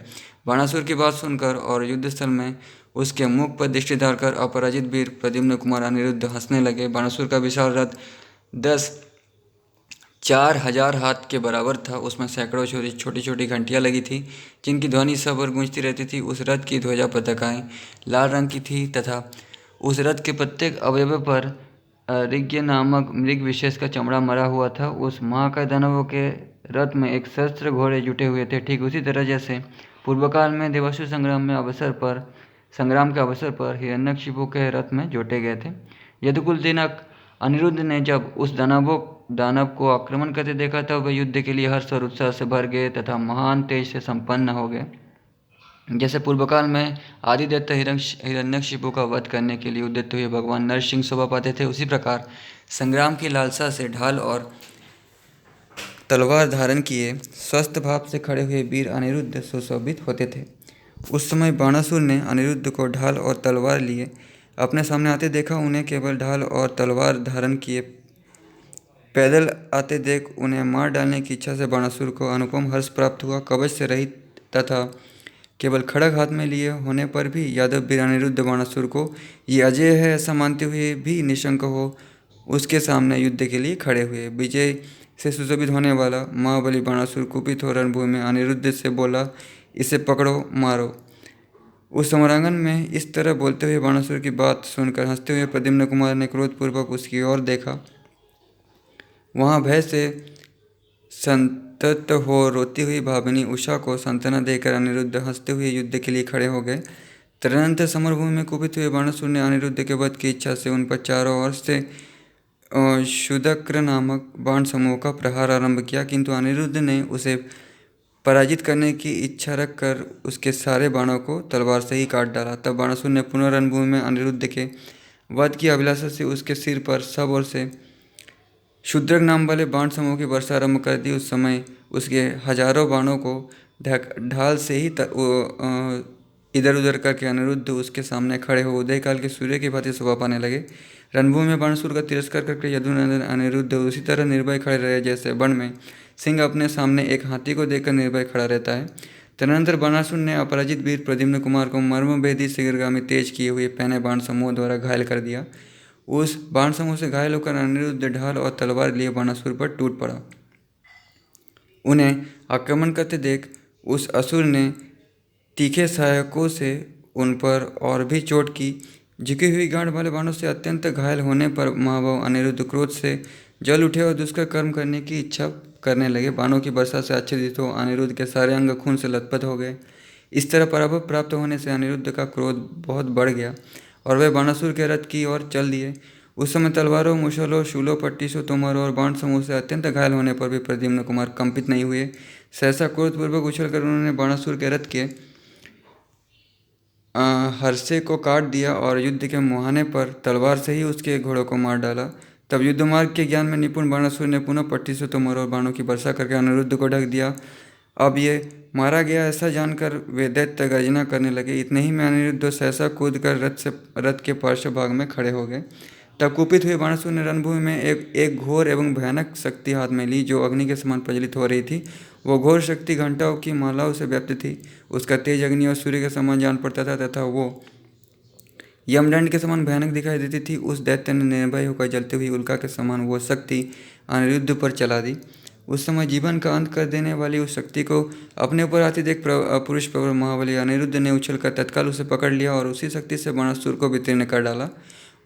बाणासुर की बात सुनकर और युद्धस्थल में उसके मुख पर दृष्टि डालकर अपराजित वीर प्रद्युम्न कुमार अनिरुद्ध हंसने लगे। बाणासुर का विशाल रथ 10 4000 हाथ के बराबर था। उसमें सैकड़ों छोटी छोटी घंटियाँ लगी थी, जिनकी ध्वनि सब और गूंजती रहती थी। उस रथ की ध्वजा पताकाएँ लाल रंग की थी तथा उस रथ के प्रत्येक अवयव पर ऋग्य नामक मृग विशेष का चमड़ा मरा हुआ था। उस महाकाय दानवों के रथ में एक सहस्त्र घोड़े जुटे हुए थे। ठीक उसी तरह जैसे पूर्व काल में देवासुर संग्राम के अवसर पर हिरण्यकशिपु के रथ में जोटे गए थे। यदुकुल दिनक अनिरुद्ध ने जब उस दानव को आक्रमण करते देखा तब वे युद्ध के लिए हर्ष और उत्साह से भर गए तथा महान तेज से संपन्न हो गए। जैसे पूर्व काल में आदिदेवता हिरण्यकशिपु का वध करने के लिए उद्यत हुए भगवान नरसिंह शोभा पाते थे, उसी प्रकार संग्राम की लालसा से ढाल और तलवार धारण किए स्वस्थ भाव से खड़े हुए वीर अनिरुद्ध सुशोभित होते थे। उस समय बाणासुर ने अनिरुद्ध को ढाल और तलवार लिए अपने सामने आते देखा। उन्हें केवल ढाल और तलवार धारण किए पैदल आते देख उन्हें मार डालने की इच्छा से बाणासुर को अनुपम हर्ष प्राप्त हुआ। कवच से रहित तथा केवल खड़ग हाथ में लिए होने पर भी यादव वीर अनिरुद्ध बाणासुर को ये अजय है ऐसा मानते हुए भी निशंक हो उसके सामने युद्ध के लिए खड़े हुए। विजय से सुशोभित होने वाला महाबली बाणासुर कुपित हो रणभूमि में अनिरुद्ध से बोला, इसे पकड़ो मारो। उस समरांगण में इस तरह बोलते हुए बाणासुर की बात सुनकर हंसते हुए प्रद्युम्न कुमार ने क्रोधपूर्वक उसकी ओर देखा। वहाँ भय से संतप्त हो रोती हुई भाभिनी उषा को सांत्वना देकर अनिरुद्ध हंसते हुए युद्ध के लिए खड़े हो गए। तदनंतर समरभूमि में कुपित हुए बाणासुर ने अनिरुद्ध के वध की इच्छा से उन पर चारों ओर से शुदक्र नामक बाण समूह का प्रहार आरंभ किया, किंतु अनिरुद्ध ने उसे पराजित करने की इच्छा रखकर उसके सारे बाणों को तलवार से ही काट डाला। तब बाणासुर ने पुनः रणभूमि में अनिरुद्ध के वध की अभिलाषा से उसके सिर पर सब ओर से शूद्रक नाम वाले बाण समूह की वर्षा आरंभ कर दी। उस समय उसके हजारों बाणों को ढाल से ही इधर उधर करके अनिरुद्ध उसके सामने खड़े हो उदय काल के सूर्य की भांति शोभा पाने लगे। रणभूमि में बाणासुर का तिरस्कार करके यदुनंदन अनिरुद्ध उसी तरह निर्भय खड़े रहे जैसे वन में सिंह अपने सामने एक हाथी को देखकर निर्भय खड़ा रहता है। तदनंतर बाणासुर ने अपराजित वीर प्रद्युम्न कुमार को मर्मभेदी शीघ्रगामी तेज किए हुए पहने बाण समूह द्वारा घायल कर दिया। उस बाण समूह से घायल होकर अनिरुद्ध ढाल और तलवार लिए बाणासुर पर टूट पड़ा। उन्हें आक्रमण करते देख उस असुर ने तीखे सहायकों से उन पर और भी चोट की। झुकी हुई गांड वाले बाणों से अत्यंत घायल होने पर महाभाव अनिरुद्ध क्रोध से जल उठे और दुष्कर कर्म करने की इच्छा करने लगे। बाणों की वर्षा से आच्छादित हो अनिरुद्ध के सारे अंग खून से लथपथ हो गए। इस तरह पराभव प्राप्त होने से अनिरुद्ध का क्रोध बहुत बढ़ गया और वे बाणासुर के रथ की ओर चल दिए। उस समय तलवारों, मुशलों, शूलों, पट्टिसों, तोमरों और बाण समूह से अत्यंत घायल होने पर भी प्रद्युम्न कुमार कंपित नहीं हुए। सहसा क्रोधपूर्वक उछलकर उन्होंने बाणासुर के रथ के हर्षे को काट दिया और युद्ध के मुहाने पर तलवार से ही उसके घोड़ों को मार डाला। तब युद्ध मार्ग के ज्ञान में निपुण बाणासुर ने पुनः पट्टिसों, तोमरों और बाणों की वर्षा करके अनिरुद्ध को ढक दिया। अब ये मारा गया ऐसा जानकर वे दैत्य गर्जना करने लगे। इतने ही में अनिरुद्ध सहसा कूद कर रथ के पार्श्व भाग में खड़े हो गए। तब कुपित हुए बाणासुर ने रणभूमि में एक घोर एवं भयानक शक्ति हाथ में ली जो अग्नि के समान प्रज्वलित हो रही थी। वो घोर शक्ति घंटाओं की मालाओं से व्याप्त थी। उसका तेज अग्नि और सूर्य के समान जान पड़ता था तथा वो यमदंड के समान भयानक दिखाई देती थी। उस दैत्य ने निर्भय होकर जलती हुई उल्का के समान वो शक्ति अनिरुद्ध पर चला दी। उस समय जीवन का अंत कर देने वाली उस शक्ति को अपने ऊपर आती देख पुरुष प्रवर महाबली अनिरुद्ध ने उछलकर तत्काल उसे पकड़ लिया और उसी शक्ति से बाणासुर को वितीर्ण कर डाला।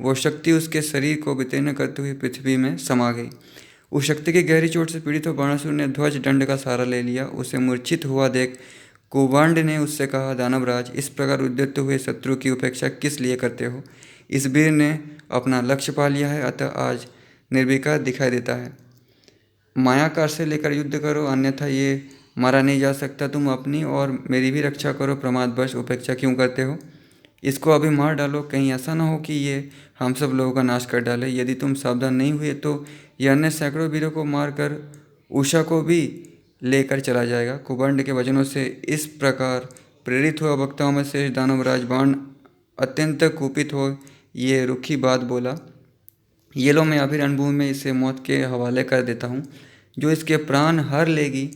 वो शक्ति उसके शरीर को वितीर्ण करते हुए पृथ्वी में समा गई। उस शक्ति की गहरी चोट से पीड़ित हो बाणासुर ने ध्वज दंड का सहारा ले लिया। उसे मूर्छित हुआ देख कुबांड ने उससे कहा, दानवराज, इस प्रकार उद्यत हुए शत्रु की उपेक्षा किस लिए करते हो? इस वीर ने अपना लक्ष्य पा लिया है, अतः आज निर्विकार दिखाई देता है। मायाकार से लेकर युद्ध करो, अन्यथा ये मारा नहीं जा सकता। तुम अपनी और मेरी भी रक्षा करो, प्रमादवश उपेक्षा क्यों करते हो? इसको अभी मार डालो, कहीं ऐसा ना हो कि ये हम सब लोगों का नाश कर डाले। यदि तुम सावधान नहीं हुए तो ये अन्य सैकड़ों वीरों को मारकर उषा को भी लेकर चला जाएगा। कुबंड के वचनों से इस प्रकार प्रेरित हुआ वक्ताओं में से दानवराज बाण अत्यंत कुपित हो ये रुखी बात बोला, ये लो, मैं अभी रणभूमि में इसे मौत के हवाले कर देता हूँ, जो इसके प्राण हर लेगी।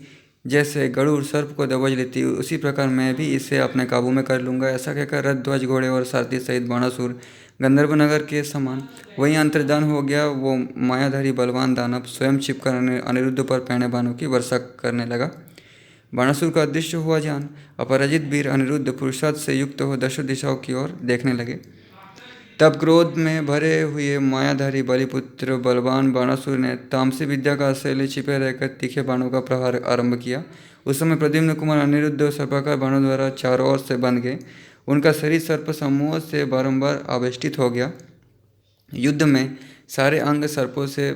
जैसे गरुड़ सर्प को दबोच लेती उसी प्रकार मैं भी इसे अपने काबू में कर लूँगा। ऐसा कहकर रथ, ध्वज, घोड़े और सारथी सहित बाणासुर गंधर्व नगर के समान वहीं अंतर्धान हो गया। वो मायाधारी बलवान दानव स्वयं छिपकर अनिरुद्ध पर पहने बाणों की वर्षा करने लगा। बाणासुर का अदृश्य हुआ जान अपराजित वीर अनिरुद्ध पुरुषार्थ से युक्त हो दशों दिशाओं की ओर देखने लगे। तब क्रोध में भरे हुए मायाधारी बलिपुत्र बलवान बाणासुर ने तामसी विद्या का आश्रय ले छिपे रहकर तीखे बाणों का प्रहार आरंभ किया। उस समय प्रद्युम्न कुमार अनिरुद्ध सर्पाकार बाणों द्वारा चारों ओर से बन गए। उनका शरीर सर्प समूह से बारंबार आवेष्टित हो गया। युद्ध में सारे अंग सर्पों से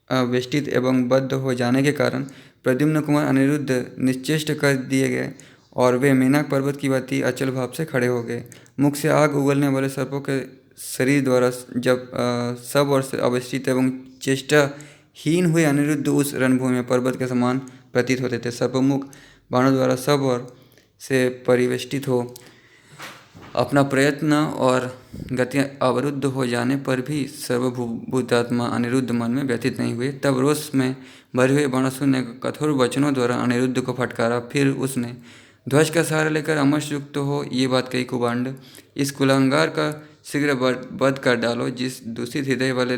वेष्टित एवं बद्ध हो जाने के कारण प्रद्युम्न कुमार अनिरुद्ध निश्चेष्ट कर दिए गए और वे मेनाक पर्वत की भांति अचल भाव से खड़े हो गए। मुख से आग उगलने वाले सर्पों के शरीर द्वारा जब सब ओर से अवेष्टित एवं चेष्टाहीन हुए अनिरुद्ध उस रणभूमि में पर्वत के समान प्रतीत होते थे। सर्पमुख बाणों द्वारा सब ओर से परिवेष्टित हो अपना प्रयत्न और गति अवरुद्ध हो जाने पर भी सर्वभूतात्मा अनिरुद्ध मन में व्यथित नहीं हुए। तब रोष में भरे हुए बाणासुर ने कठोर वचनों द्वारा अनिरुद्ध को फटकारा। फिर उसने ध्वज का सहारा लेकर अमरयुक्त हो ये बात कही, कुबांड, इस कुलांगार का शीघ्र वध कर डालो। जिस दूषित हृदय वाले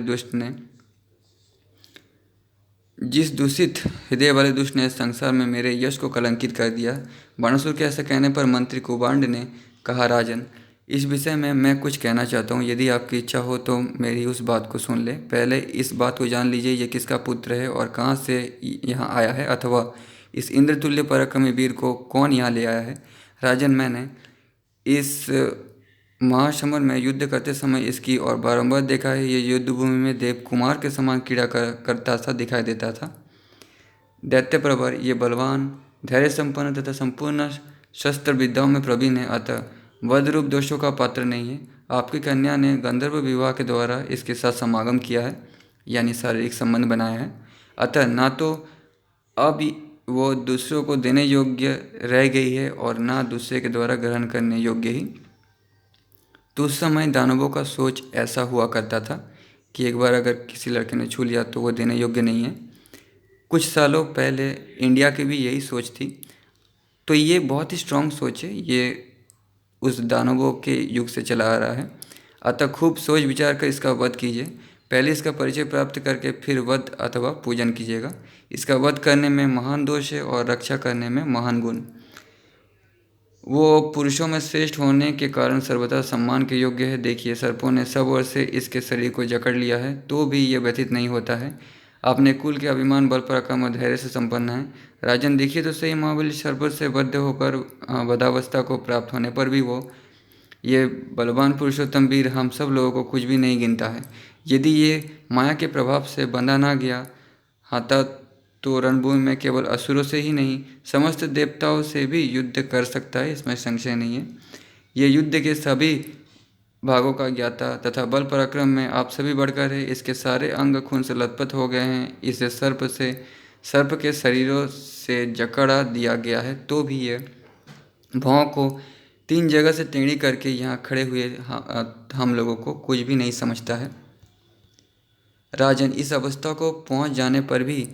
दुष्ट ने संसार में मेरे यश को कलंकित कर दिया। बाणासुर के ऐसे कहने पर मंत्री कुबांड ने कहा, राजन, इस विषय में मैं कुछ कहना चाहता हूँ। यदि आपकी इच्छा हो तो मेरी उस बात को सुन ले। पहले इस बात को जान लीजिए, ये किसका पुत्र है और कहाँ से यहाँ आया है, अथवा इस इंद्रतुल्य पराक्रमी वीर को कौन यहाँ ले आया है। राजन, मैंने इस महासमर में युद्ध करते समय इसकी और बारंबार देखा है। ये युद्धभूमि में देव कुमार के समान क्रीड़ा करता सा दिखाई देता था। दैत्य प्रवर, ये बलवान, धैर्य संपन्न तथा संपूर्ण शस्त्र विद्याओं में प्रवीण है, अतः वध रूप दोषों का पात्र नहीं है। आपकी कन्या ने गंधर्व विवाह के द्वारा इसके साथ समागम किया है, यानी शारीरिक संबंध बनाया है। अतः ना तो अब वो दूसरों को देने योग्य रह गई है और ना दूसरे के द्वारा ग्रहण करने योग्य ही। तो उस समय दानवों का सोच ऐसा हुआ करता था कि एक बार अगर किसी लड़के ने छू लिया तो वो देने योग्य नहीं है। कुछ सालों पहले इंडिया की भी यही सोच थी। तो ये बहुत ही स्ट्रांग सोच है, ये उस दानवों के युग से चला आ रहा है। अतः खूब सोच विचार कर इसका वध कीजिए। पहले इसका परिचय प्राप्त करके फिर वध अथवा पूजन कीजिएगा। इसका वध करने में महान दोष है और रक्षा करने में महान गुण। वो पुरुषों में श्रेष्ठ होने के कारण सर्वथा सम्मान के योग्य है। देखिए, सर्पों ने सब ओर से इसके शरीर को जकड़ लिया है तो भी ये व्यथित नहीं होता है। अपने कुल के अभिमान, बल, पराक्रम और धैर्य से संपन्न है। राजन, देखिए तो सही, महाबली सर्प से बद्ध होकर वधावस्था को प्राप्त होने पर भी वो ये बलवान पुरुषोत्तम वीर हम सब लोगों को कुछ भी नहीं गिनता है। यदि ये माया के प्रभाव से बंधा ना गया हाथा तो रणभूमि में केवल असुरों से ही नहीं समस्त देवताओं से भी युद्ध कर सकता है, इसमें संशय नहीं है। ये युद्ध के सभी भागों का ज्ञाता तथा बल पराक्रम में आप सभी बढ़कर है। इसके सारे अंग खून से लथपथ हो गए हैं। इसे सर्प के शरीरों से जकड़ा दिया गया है तो भी ये भौं को 3 जगह से टेढ़ी करके यहाँ खड़े हुए हम लोगों को कुछ भी नहीं समझता है। राजन, इस अवस्था को पहुँच जाने पर भी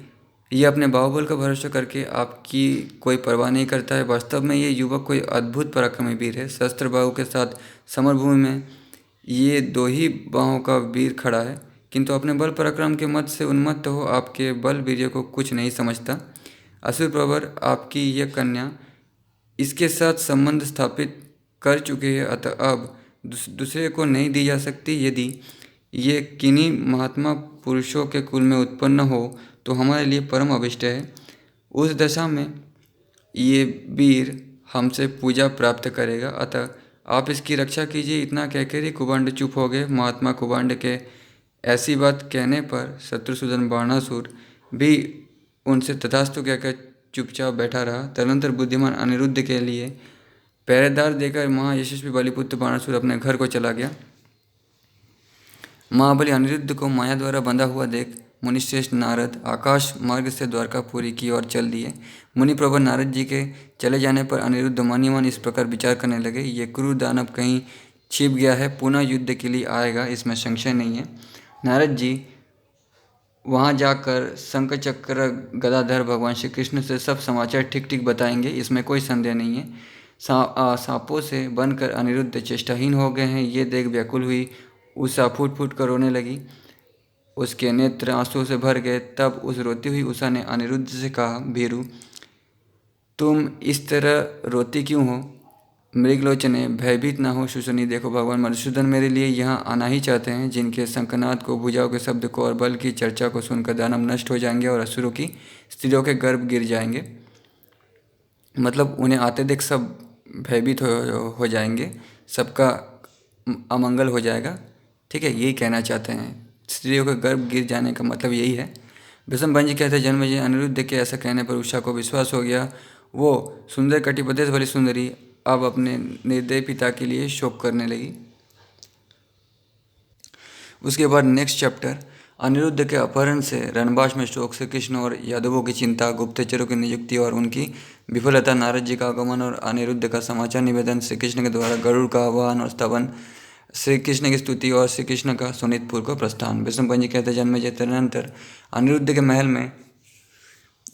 ये अपने बाहुबल का भरोसा करके आपकी कोई परवाह नहीं करता है। वास्तव में ये युवक कोई अद्भुत पराक्रमी वीर है। शस्त्र बाहु के साथ समरभूमि में ये 2 ही बाहों का वीर खड़ा है, किंतु अपने बल पराक्रम के मत से उन्मत्त हो आपके बल वीर्य को कुछ नहीं समझता। असुर प्रवर, आपकी यह कन्या इसके साथ संबंध स्थापित कर चुकी है, अतः अब दूसरे को नहीं दी जा सकती। यदि ये किन्हीं महात्मा पुरुषों के कुल में उत्पन्न हो तो हमारे लिए परम अभिष्ट है। उस दशा में ये वीर हमसे पूजा प्राप्त करेगा, अतः आप इसकी रक्षा कीजिए। इतना कहकर ही कुबांड चुप हो गए। महात्मा कुबांड के ऐसी बात कहने पर शत्रुसूदन बाणासुर भी उनसे तथास्तु कहकर चुपचाप बैठा रहा। तदनंतर बुद्धिमान अनिरुद्ध के लिए पहरेदार देकर महायशस्वी बलिपुत्र बाणासुर अपने घर को चला गया। महाबली अनिरुद्ध को माया द्वारा बंधा हुआ देख मुनिश्रेष्ठ नारद आकाश मार्ग से द्वारकापुरी की ओर चल दिए। मुनि प्रवर नारद जी के चले जाने पर अनिरुद्ध मन ही मन इस प्रकार विचार करने लगे, ये क्रूर दानव कहीं छिप गया है, पुनः युद्ध के लिए आएगा, इसमें संशय नहीं है। नारद जी वहाँ जाकर शंख चक्र गदाधर भगवान श्री कृष्ण से सब समाचार ठीक ठीक बताएंगे, इसमें कोई संदेह नहीं है। सांपों से बनकर अनिरुद्ध चेष्टाहीन हो गए हैं। ये देख व्याकुल हुई उषा फूट फूट कर रोने लगी। उसके नेत्र आंसुओं से भर गए। तब उस रोती हुई उषा ने अनिरुद्ध से कहा, भीरू, तुम इस तरह रोती क्यों हो? मृगलोचने, भयभीत ना हो सुसुनी, देखो भगवान मधुसूदन मेरे लिए यहाँ आना ही चाहते हैं। जिनके शंखनाद को, भुजाओं के शब्द को और बल की चर्चा को सुनकर दानव नष्ट हो जाएंगे और असुरों की स्त्रियों के गर्भ गिर जाएंगे। मतलब उन्हें आते देख सब भयभीत हो जाएंगे, सबका अमंगल हो जाएगा। ठीक है, यही कहना चाहते हैं। स्त्रियों के गर्भ गिर जाने का मतलब यही है। भीष्म भंजी कहते हैं, जन्मेजय अनिरुद्ध के ऐसा कहने पर उषा को विश्वास हो गया। वो सुंदर कटिबद्ध वाली सुंदरी अब अपने निर्दयी पिता के लिए शोक करने लगी। उसके बाद नेक्स्ट चैप्टर, अनिरुद्ध के अपहरण से रणबास में शोक, श्री कृष्ण और यादवों की चिंता, गुप्तचरों की नियुक्ति और उनकी विफलता, नारद जी का आगमन और अनिरुद्ध का समाचार निवेदन, श्री कृष्ण के द्वारा गरुड़ का आह्वान और स्तवन, श्री कृष्ण की स्तुति और श्री कृष्ण का सोनितपुर को प्रस्थान। भीष्म भंजी कहते हैं, जन्मेजय तदनंतर अनिरुद्ध के महल में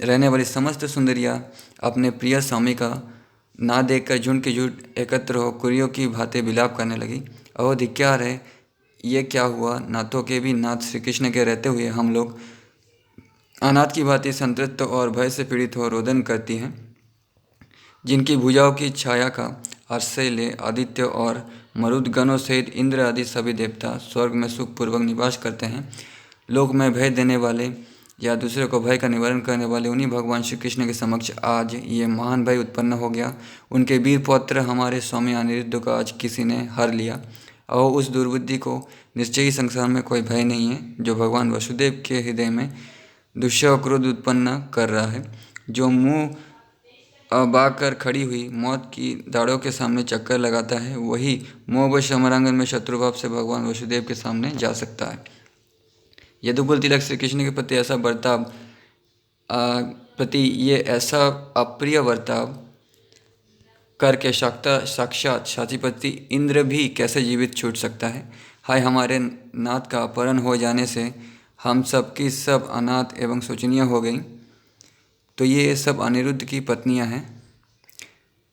रहने वाली समस्त सुंदरियाँ अपने प्रिय स्वामी का ना देखकर झुंड की झुंड एकत्र हो कुरियों की भांति विलाप करने लगी। अहो धिक्कार है, ये क्या हुआ? नाथों के भी नाथ श्री कृष्ण के रहते हुए हम लोग अनाथ की भांति संतृप्त और भय से पीड़ित हो रोदन करती हैं। जिनकी भुजाओं की छाया का आश्रय ले आदित्य और मरुदगणों सहित इंद्र आदि सभी देवता स्वर्ग में सुखपूर्वक निवास करते हैं। लोक में भय देने वाले या दूसरे को भय का निवारण करने वाले उन्हीं भगवान श्री कृष्ण के समक्ष आज ये महान भय उत्पन्न हो गया। उनके वीर पौत्र हमारे स्वामी अनिरुद्ध को आज किसी ने हर लिया। और उस दुर्बुद्धि को निश्चय ही संसार में कोई भय नहीं है जो भगवान वसुदेव के हृदय में दुष्य क्रोध उत्पन्न कर रहा है। जो मुँह बाग कर खड़ी हुई मौत की दाड़ों के सामने चक्कर लगाता है, वही मोहवश समरांगन में शत्रुभाव से भगवान वसुदेव के सामने जा सकता है। यदुकुल तिलक श्री कृष्ण के प्रति ऐसा बर्ताव ये ऐसा अप्रिय बर्ताव करके साक्षात साचिपति इंद्र भी कैसे जीवित छूट सकता है? हाय, हमारे नाथ का अपहरण हो जाने से हम सब की सब अनाथ एवं शोचनीय हो गई। तो ये सब अनिरुद्ध की पत्नियां हैं,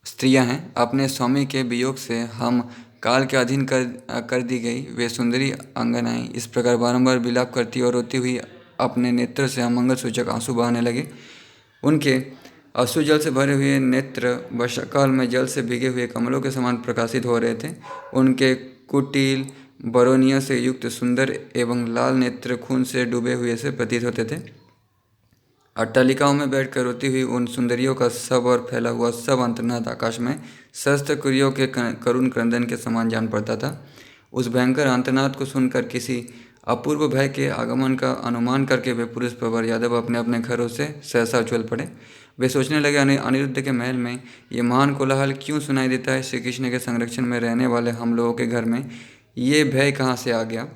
स्त्रियां हैं। अपने स्वामी के वियोग से हम काल के अधीन कर दी गई। वे सुंदरी अंगनाएं इस प्रकार बारंबार विलाप करती और रोती हुई अपने नेत्र से अमंगल सूचक आंसू बहाने लगे। उनके अश्रु जल से भरे हुए नेत्र वर्षाकाल में जल से भीगे हुए कमलों के समान प्रकाशित हो रहे थे। उनके कुटिल बरोनिया से युक्त सुंदर एवं लाल नेत्र खून से डूबे हुए से प्रतीत होते थे। अट्टालिकाओं में बैठकर रोती हुई उन सुंदरियों का सब और फैला हुआ सब अंतर्नाद आकाश में सहस्त्र कुरियों के करुण क्रंदन के समान जान पड़ता था। उस भयंकर अंतर्नाद को सुनकर किसी अपूर्व भय के आगमन का अनुमान करके वे पुरुष प्रवर यादव अपने अपने घरों से सहसा उछल पड़े। वे सोचने लगे, अनिरुद्ध के महल में ये महान कोलाहल क्यों सुनाई देता है? श्री कृष्ण के संरक्षण में रहने वाले हम लोगों के घर में ये भय कहाँ से आ गया?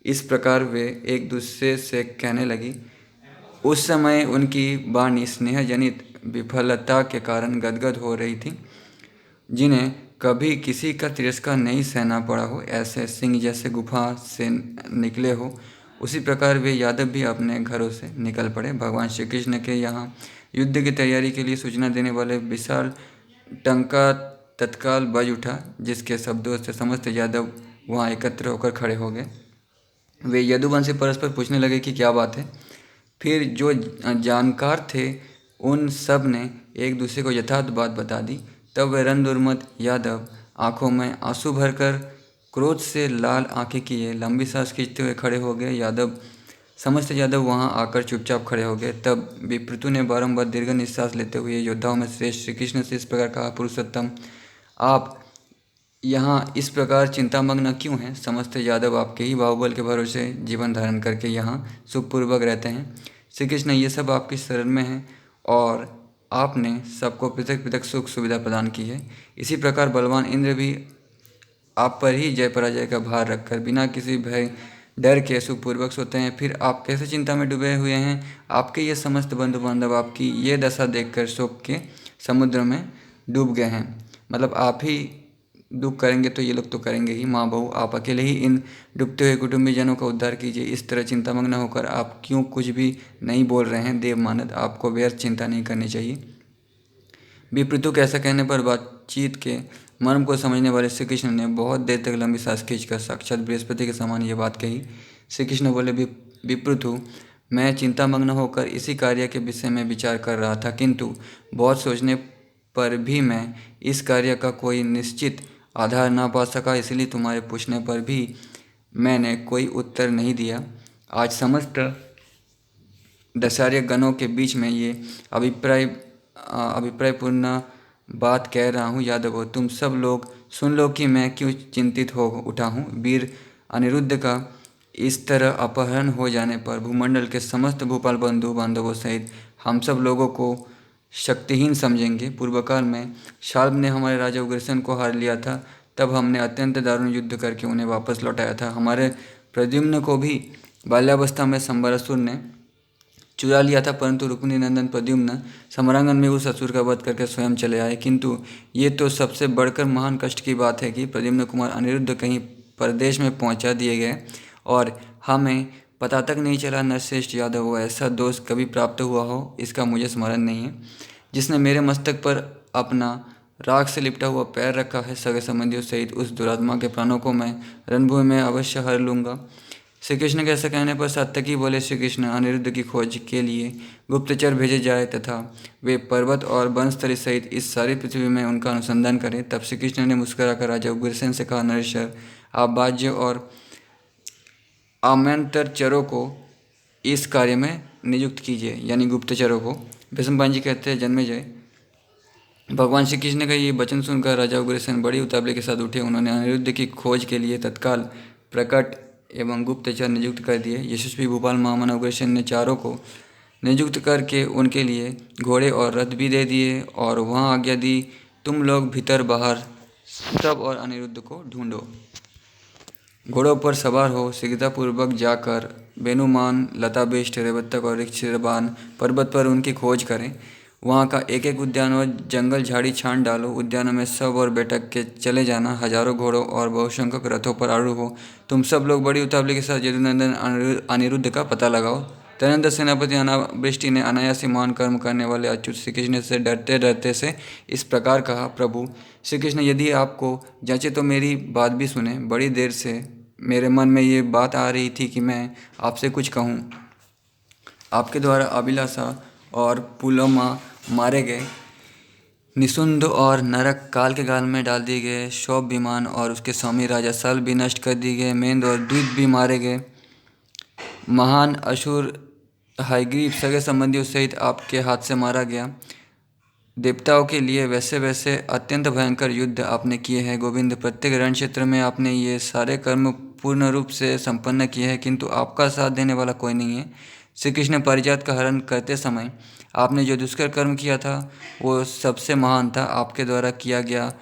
इस प्रकार वे एक दूसरे से कहने लगी। उस समय उनकी वाणी स्नेह जनित विफलता के कारण गदगद हो रही थी। जिन्हें कभी किसी का तिरस्कार नहीं सहना पड़ा हो, ऐसे सिंह जैसे गुफा से निकले हो, उसी प्रकार वे यादव भी अपने घरों से निकल पड़े। भगवान श्री कृष्ण के यहाँ युद्ध की तैयारी के लिए सूचना देने वाले विशाल टंका तत्काल बज उठा, जिसके शब्दों से समस्त यादव वहाँ एकत्र होकर खड़े हो गए। वे यदुवंशी परस्पर पूछने लगे कि क्या बात है। फिर जो जानकार थे उन सब ने एक दूसरे को यथार्थ बात बता दी। तब वे रणदुर्मत यादव आंखों में आंसू भरकर क्रोध से लाल आंखें किए लंबी सांस खींचते हुए खड़े हो गए। समस्त यादव वहां आकर चुपचाप खड़े हो गए। तब विप्रतु ने बारंबार दीर्घ निश्वास लेते हुए योद्धाओं में श्रेष्ठ श्री कृष्ण से इस प्रकार कहा, पुरुषोत्तम, आप यहाँ इस प्रकार चिंतामग्न क्यों हैं? समस्त यादव आपके ही बाहुबल के भरोसे जीवन धारण करके यहाँ सुखपूर्वक रहते हैं। श्री कृष्ण, ये सब आपकी शरण में है और आपने सबको पृथक पृथक सुख सुविधा प्रदान की है। इसी प्रकार बलवान इंद्र भी आप पर ही जय पराजय का भार रखकर बिना किसी भय डर के सुखपूर्वक सोते हैं। फिर आप कैसे चिंता में डूबे हुए हैं? आपके ये समस्त बंधु बांधव आपकी ये दशा देखकर शोक के समुद्र में डूब गए हैं। मतलब आप ही दुख करेंगे तो ये लोग तो करेंगे ही। माँ बहू, आप अकेले ही इन डूबते हुए कुटुंबीजनों का उद्धार कीजिए। इस तरह चिंतामग्न होकर आप क्यों कुछ भी नहीं बोल रहे हैं? देव मानद, आपको व्यर्थ चिंता नहीं करनी चाहिए। विप्रतु के ऐसा कहने पर बातचीत के मर्म को समझने वाले श्री कृष्ण ने बहुत देर तक लंबी सांस खींचकर साक्षात बृहस्पति के समान ये बात कही। श्री कृष्ण बोले, विप्रतु, मैं चिंतामग्न होकर इसी कार्य के विषय में विचार कर रहा था, किंतु बहुत सोचने पर भी मैं इस कार्य का कोई निश्चित आधार ना पा सका, इसलिए तुम्हारे पूछने पर भी मैंने कोई उत्तर नहीं दिया। आज समस्त दशार्य गणों के बीच में ये अभिप्रायपूर्ण बात कह रहा हूँ। यादवों, तुम सब लोग सुन लो कि मैं क्यों चिंतित हो उठा हूँ। वीर अनिरुद्ध का इस तरह अपहरण हो जाने पर भूमंडल के समस्त भूपाल बंधु बांधवों सहित हम सब लोगों को शक्तिहीन समझेंगे। पूर्वकाल में शाल्व ने हमारे राजा उग्रसेन को हार लिया था, तब हमने अत्यंत दारुण युद्ध करके उन्हें वापस लौटाया था। हमारे प्रद्युम्न को भी बाल्यावस्था में संबरासुर ने चुरा लिया था, परंतु रुक्मिणी नंदन प्रद्युम्न समरांगन में उस असुर का वध करके स्वयं चले आए। किंतु ये तो सबसे बढ़कर महान कष्ट की बात है कि प्रद्युम्न कुमार अनिरुद्ध कहीं परदेश में पहुंचा दिए गए और हमें पता तक नहीं चला। नरश्रेष्ठ यादव, ऐसा दोस्त कभी प्राप्त हुआ हो इसका मुझे स्मरण नहीं है, जिसने मेरे मस्तक पर अपना राख से लिपटा हुआ पैर रखा है। सगे संबंधियों सहित उस दुरात्मा के प्राणों को मैं रणभूमि में अवश्य हर लूँगा। श्री कृष्ण के ऐसा कहने पर सात्यकी बोले, श्री कृष्ण, अनिरुद्ध की खोज के लिए गुप्तचर भेजे जाए तथा वे पर्वत और वनस्थली सहित इस सारी पृथ्वी में उनका अनुसंधान करें। तब श्री कृष्ण ने मुस्कुराकर राजा उग्रसेन से कहा, नरेश्वर, आप बाज्य और आमंत्रचरों को इस कार्य में नियुक्त कीजिए, यानी गुप्तचरों को। भीष्म जी कहते हैं, जन्मेजय, भगवान श्री कृष्ण का ये वचन सुनकर राजा उग्रसेन बड़ी उतावली के साथ उठे। उन्होंने अनिरुद्ध की खोज के लिए तत्काल प्रकट एवं गुप्तचर नियुक्त कर दिए। यशस्वी भूपाल महामना उग्रसेन ने चारों को नियुक्त करके उनके लिए घोड़े और रथ भी दे दिए और वहाँ आज्ञा दी, तुम लोग भीतर बाहर सब और अनिरुद्ध को ढूंढो। घोड़ों पर सवार हो शीघ्रतापूर्वक जाकर बेनुमान, लताबिष्ट, रेवतक और ऋक्षबान पर्वत पर उनकी खोज करें। वहाँ का एक एक उद्यान और जंगल झाड़ी छान डालो। उद्यानों में सब और बैठक के चले जाना। हजारों घोड़ों और बहुसंख्यक रथों पर आरूढ़ हो तुम सब लोग बड़ी उतावली के साथ यदुनंदन अनिरुद्ध का पता लगाओ। तदनंतर सेनापति अनावृष्टि ने अनायासी महान कर्म करने वाले अच्युत श्री कृष्ण से डरते डरते से इस प्रकार कहा, प्रभु श्री कृष्ण, यदि आपको जचे तो मेरी बात भी सुने। बड़ी देर से मेरे मन में ये बात आ रही थी कि मैं आपसे कुछ कहूँ। आपके द्वारा अभिलाषा और पुलोमा मारे गए, निशुंद और नरक काल के गाल में डाल दिए गए, शौभ विमान और उसके स्वामी राजा सल भी नष्ट कर दिए गए, मेंद और द्वित भी मारे गए, महान असुर हयग्रीव सगे संबंधियों सहित आपके हाथ से मारा गया। देवताओं के लिए वैसे वैसे अत्यंत भयंकर युद्ध आपने किए हैं गोविंद। प्रत्येक रण क्षेत्र में आपने ये सारे कर्म पूर्ण रूप से संपन्न किए हैं, किंतु आपका साथ देने वाला कोई नहीं है। श्री कृष्ण, पारिजात का हरण करते समय आपने जो दुष्कर कर्म किया था वो सबसे महान था। आपके द्वारा किया गया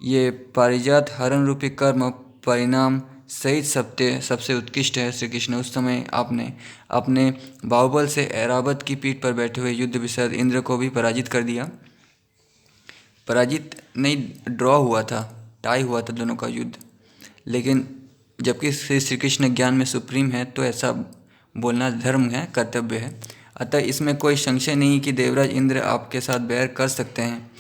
ये पारिजात हरण रूपी कर्म परिणाम सहित सबसे उत्कृष्ट है। श्री कृष्ण, उस समय आपने अपने बाहुबल से ऐरावत की पीठ पर बैठे हुए युद्ध विशारद इंद्र को भी पराजित कर दिया। पराजित नहीं, ड्रॉ हुआ था, टाई हुआ था दोनों का युद्ध। लेकिन जबकि श्री कृष्ण ज्ञान में सुप्रीम है तो ऐसा बोलना धर्म है, कर्तव्य है। अतः इसमें कोई संशय नहीं कि देवराज इंद्र आपके साथ बैर कर सकते हैं।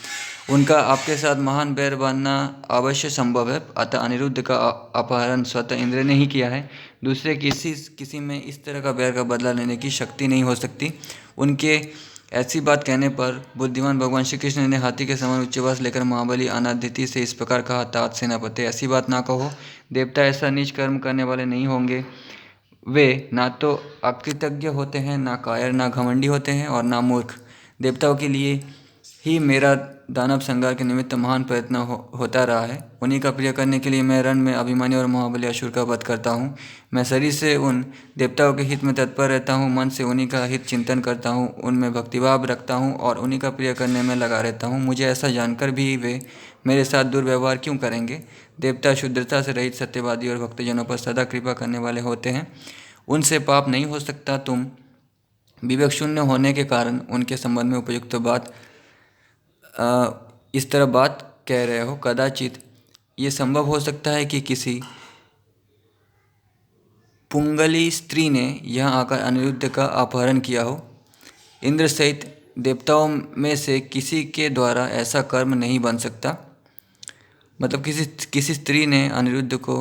उनका आपके साथ महान बैर बांधना अवश्य संभव है। अतः अनिरुद्ध का अपहरण स्वतः इंद्र ने ही किया है। दूसरे किसी में इस तरह का बैर का बदला लेने की शक्ति नहीं हो सकती। उनके ऐसी बात कहने पर बुद्धिमान भगवान श्री कृष्ण ने हाथी के समान उच्चवास लेकर महाबली अनादिति से इस प्रकार कहा, तात सेनापति, ऐसी बात ना कहो। देवता ऐसा नीच कर्म करने वाले नहीं होंगे। वे ना तो अकृतज्ञ होते हैं, ना कायर, ना घमंडी होते हैं और ना मूर्ख। देवताओं के लिए ही मेरा दानव संहार के निमित्त महान प्रयत्न होता रहा है। उन्हीं का प्रिय करने के लिए मैं रण में अभिमानी और महाबली असुर का वध करता हूँ। मैं शरीर से उन देवताओं के हित में तत्पर रहता हूँ, मन से उन्हीं का हित चिंतन करता हूँ, उनमें भक्तिभाव रखता हूँ और उन्हीं का प्रिय करने में लगा रहता हूँ। मुझे ऐसा जानकर भी वे मेरे साथ दुर्व्यवहार क्यों करेंगे? देवता शुद्धता से रहित सत्यवादी और भक्तजनों पर सदा कृपा करने वाले होते हैं, उनसे पाप नहीं हो सकता। तुम विवेक शून्य होने के कारण उनके संबंध में उपयुक्त बात इस तरह बात कह रहे हो। कदाचित ये संभव हो सकता है कि किसी पुंगली स्त्री ने यहाँ आकर अनिरुद्ध का अपहरण किया हो। इंद्र सहित देवताओं में से किसी के द्वारा ऐसा कर्म नहीं बन सकता। मतलब किसी किसी स्त्री ने अनिरुद्ध को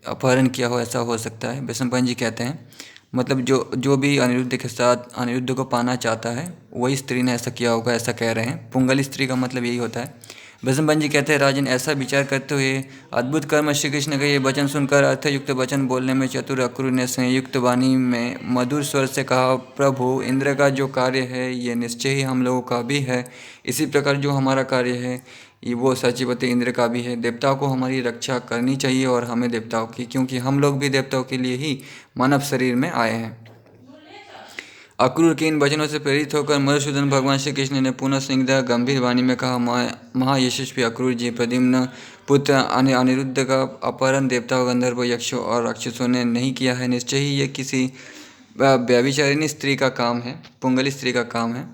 अपहरण किया हो, ऐसा हो सकता है, वैष्णव पंत जी कहते हैं। मतलब जो जो भी अनिरुद्ध के साथ अनिरुद्ध को पाना चाहता है वही स्त्री ने ऐसा किया होगा, ऐसा कह रहे हैं। पुंगली स्त्री का मतलब यही होता है। वैष्णव पंत जी कहते हैं, राजन ऐसा विचार करते हुए अद्भुत कर्म श्री कृष्ण का ये वचन सुनकर अर्थयुक्त वचन बोलने में चतुर अक्रूर ने संयुक्त वाणी में मधुर स्वर से कहा, प्रभु इंद्र का जो कार्य है ये निश्चय ही हम लोगों का भी है। इसी प्रकार जो हमारा कार्य है ये वो सचिवते इंद्र का भी है। देवताओं को हमारी रक्षा करनी चाहिए और हमें देवताओं की, क्योंकि हम लोग भी देवताओं के लिए ही मानव शरीर में आए हैं। अक्रूर के इन वचनों से प्रेरित होकर मधुसूदन भगवान श्री कृष्ण ने पुनः स्निग्ध गंभीर वाणी में कहा, महायशस्वी अक्रूर जी, प्रद्युम्न पुत्र अनिरुद्ध का अपहरण देवताओं, गंधर्वों, यक्षों और राक्षसों ने नहीं किया है। निश्चय ही ये किसी व्यभिचारिणी स्त्री का काम है, पुंगली स्त्री का काम है।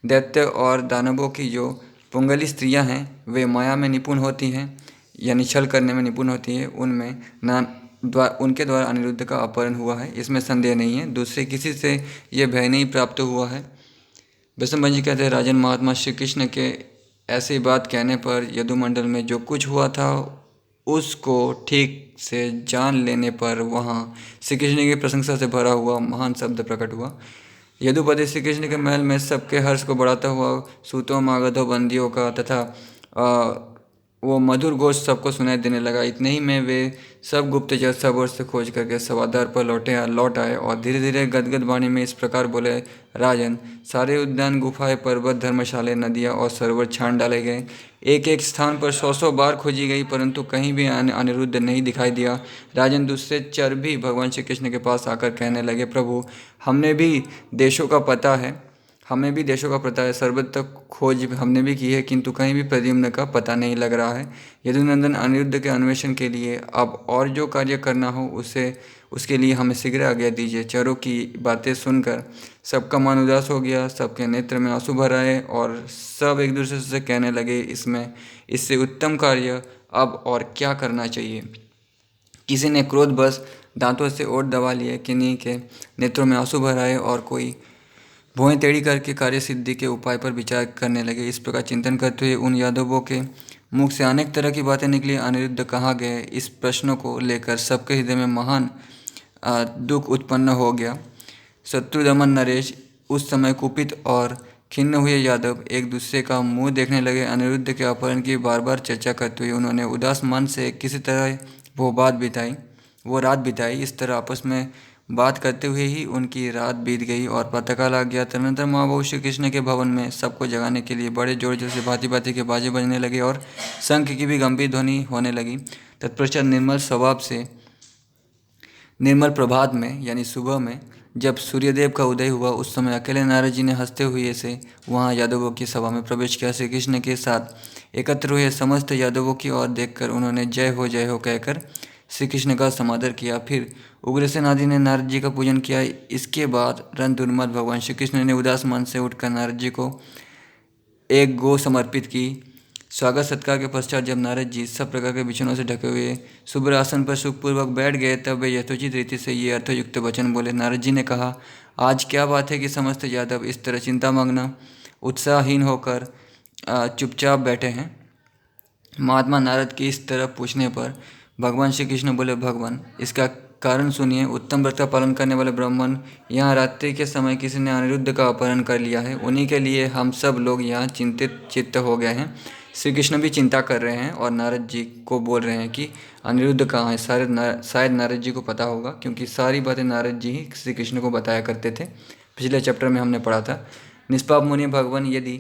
दैत्य और दानवों की जो पुंगली स्त्रियां हैं वे माया में निपुण होती हैं, यानी छल करने में निपुण होती हैं। उनके द्वारा अनिरुद्ध का अपहरण हुआ है, इसमें संदेह नहीं है। दूसरे किसी से यह भय नहीं प्राप्त हुआ है। वैष्णव जी कहते हैं, राजन महात्मा श्री कृष्ण के ऐसी बात कहने पर यदुमंडल में जो कुछ हुआ था उसको ठीक से जान लेने पर वहाँ श्री कृष्ण की प्रशंसा से भरा हुआ महान शब्द प्रकट हुआ। यदुपति श्री कृष्ण के महल में सबके हर्ष को बढ़ाता हुआ सूतों, मागधों, बंदियों का तथा वो मधुर घोष सबको सुनाई देने लगा। इतने ही में वे सब गुप्तचर सब ओर से खोज करके सभाद्वार पर लौट आए और धीरे धीरे गदगद वाणी में इस प्रकार बोले, राजन सारे उद्यान, गुफाएं, पर्वत, धर्मशाले, नदियाँ और सरोवर छान डाले गए। एक एक स्थान पर 100 बार खोजी गई, परंतु कहीं भी अनिरुद्ध नहीं दिखाई दिया। राजन दूसरे चर भी भगवान श्री कृष्ण के पास आकर कहने लगे, प्रभु हमें भी देशों का पता है, सर्वत्र खोज हमने भी की है, किंतु कहीं भी प्रद्युम्न का पता नहीं लग रहा है। यदुनंदन, अनिरुद्ध के अन्वेषण के लिए अब और जो कार्य करना हो उसके लिए हमें शीघ्र आज्ञा दीजिए। चरों की बातें सुनकर सबका मन उदास हो गया, सबके नेत्र में आंसू भर आए और सब एक दूसरे से कहने लगे, इससे उत्तम कार्य अब और क्या करना चाहिए। किसी ने क्रोधवश दांतों से ओठ दबा लिए, किन्हीं के नेत्रों में आंसू भर आए और कोई भौहें टेढ़ी करके कार्य सिद्धि के उपाय पर विचार करने लगे। इस प्रकार चिंतन करते हुए उन यादवों के मुख से अनेक तरह की बातें निकली। अनिरुद्ध कहाँ गए, इस प्रश्न को लेकर सबके हृदय में महान दुख उत्पन्न हो गया। शत्रुदमन नरेश उस समय कुपित और खिन्न हुए यादव एक दूसरे का मुंह देखने लगे। अनिरुद्ध के अपहरण की बार बार चर्चा करते हुए उन्होंने उदास मन से किसी तरह वो रात बिताई। इस तरह आपस में बात करते हुए ही उनकी रात बीत गई और प्रातःकाल आ गया। तदनंतर महाबाहु श्री कृष्ण के भवन में सबको जगाने के लिए बड़े जोर जोर से भांति भांति के बाजे बजने लगे और शंख की भी गंभीर ध्वनि होने लगी। तत्पश्चात निर्मल प्रभात में यानी सुबह में जब सूर्यदेव का उदय हुआ, उस समय अकेले नारद जी ने हंसते हुए से वहाँ यादवों की सभा में प्रवेश किया। श्री कृष्ण के साथ एकत्र हुए समस्त यादवों की ओर देखकर उन्होंने जय हो कहकर श्री कृष्ण का समादर किया। फिर उग्रसेन आदि ने नारद जी का पूजन किया। इसके बाद रणधुर्मत भगवान श्री कृष्ण ने उदास मन से उठकर नारद जी को एक गौ समर्पित की। स्वागत सत्कार के पश्चात जब नारद जी सब प्रकार के बिछनों से ढके हुए शुभ्र आसन पर सुखपूर्वक बैठ गए, तब वे यथोचित रीति से ये अर्थयुक्त वचन बोले। नारद जी ने कहा, आज क्या बात है कि समस्त यादव इस तरह चिंतामग्न उत्साहहीन होकर चुपचाप बैठे हैं। महात्मा नारद की इस तरह पूछने पर भगवान श्री कृष्ण बोले, भगवान इसका कारण सुनिए। उत्तम व्रत का पालन करने वाले ब्राह्मण यहाँ रात्रि के समय किसी ने अनिरुद्ध का अपहरण कर लिया है। उन्हीं के लिए हम सब लोग यहाँ चिंतित चित्त हो गए हैं। श्री कृष्ण भी चिंता कर रहे हैं और नारद जी को बोल रहे हैं कि अनिरुद्ध कहाँ है। शायद नारद जी को पता होगा, क्योंकि सारी बातें नारद जी ही श्री कृष्ण को बताया करते थे। पिछले चैप्टर में हमने पढ़ा था। निष्पाप मुनि भगवान, यदि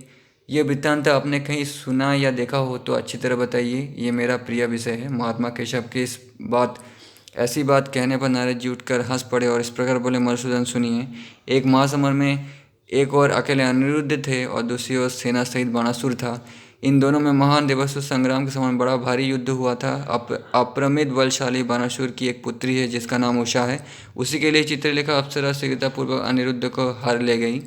ये वृत्तांत आपने कहीं सुना या देखा हो तो अच्छी तरह बताइए, ये मेरा प्रिय विषय है। महात्मा केशव की ऐसी बात कहने पर नारद जी उठकर हंस पड़े और इस प्रकार बोले, मधुसूदन सुनिए। एक महासमर में एक और अकेले अनिरुद्ध थे और दूसरी ओर सेना सहित बाणासुर था। इन दोनों में महान देवासुर संग्राम के समय बड़ा भारी युद्ध हुआ था। अप्रमित बलशाली बाणासुर की एक पुत्री है जिसका नाम उषा है। उसी के लिए चित्रलेखा अप्सरा शीघ्रतापूर्वक अनिरुद्ध को हर ले गई।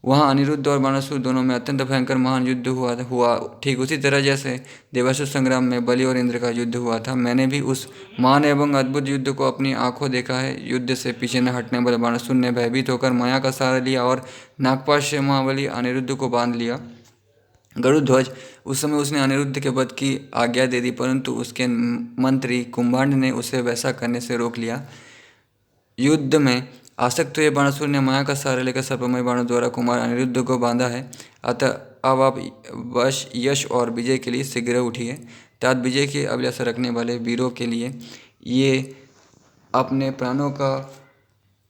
वहाँ अनिरुद्ध और बाणासुर दोनों में अत्यंत भयंकर महान युद्ध हुआ ठीक उसी तरह जैसे देवासुर संग्राम में बलि और इंद्र का युद्ध हुआ था। मैंने भी उस महान एवं अद्भुत युद्ध को अपनी आंखों देखा है। युद्ध से पीछे न हटने वाले बाणासुर ने भयभीत होकर माया का सहारा लिया और नागपाश से महाबली अनिरुद्ध को बांध लिया। गरुड़ ध्वज। उस समय उसने अनिरुद्ध के वध की आज्ञा दे दी, परंतु उसके मंत्री कुंभांड ने उसे वैसा करने से रोक लिया। युद्ध में आसक्त हुए बाणासुर ने माया का सहारा लेकर सर्पमय बाणों द्वारा कुमार अनिरुद्ध को बांधा है। अतः अब आप वश यश और विजय के लिए शीघ्र उठिए। तात विजय की अभिलाषा रखने वाले वीरों के लिए ये अपने प्राणों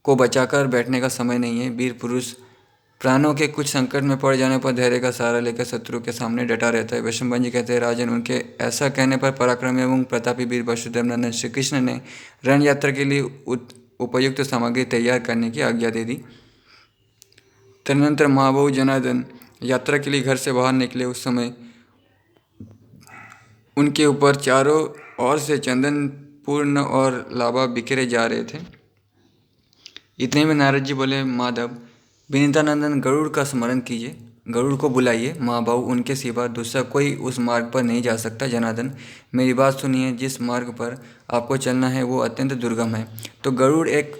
को बचाकर बैठने का समय नहीं है। वीर पुरुष प्राणों के कुछ संकट में पड़ जाने पर धैर्य का सहारा लेकर शत्रु के सामने डटा रहता है। वैशंपायन जी कहते हैं, राजन, उनके ऐसा कहने पर पराक्रमी एवं प्रतापी वीर वसुदेव नंदन श्री कृष्ण ने रण यात्रा के लिए उपयुक्त सामग्री तैयार करने की आज्ञा दे दी। तदनंतर महाबाहु जनार्दन यात्रा के लिए घर से बाहर निकले। उस समय उनके ऊपर चारों ओर से चंदन पूर्ण और लावा बिखरे जा रहे थे। इतने में नारद जी बोले, माधव, विनीतानंदन, गरुड़ का स्मरण कीजिए, गरुड़ को बुलाइए। महाबाहु, उनके सिवा दूसरा कोई उस मार्ग पर नहीं जा सकता। जनार्दन, मेरी बात सुनिए, जिस मार्ग पर आपको चलना है वो अत्यंत दुर्गम है। तो गरुड़ एक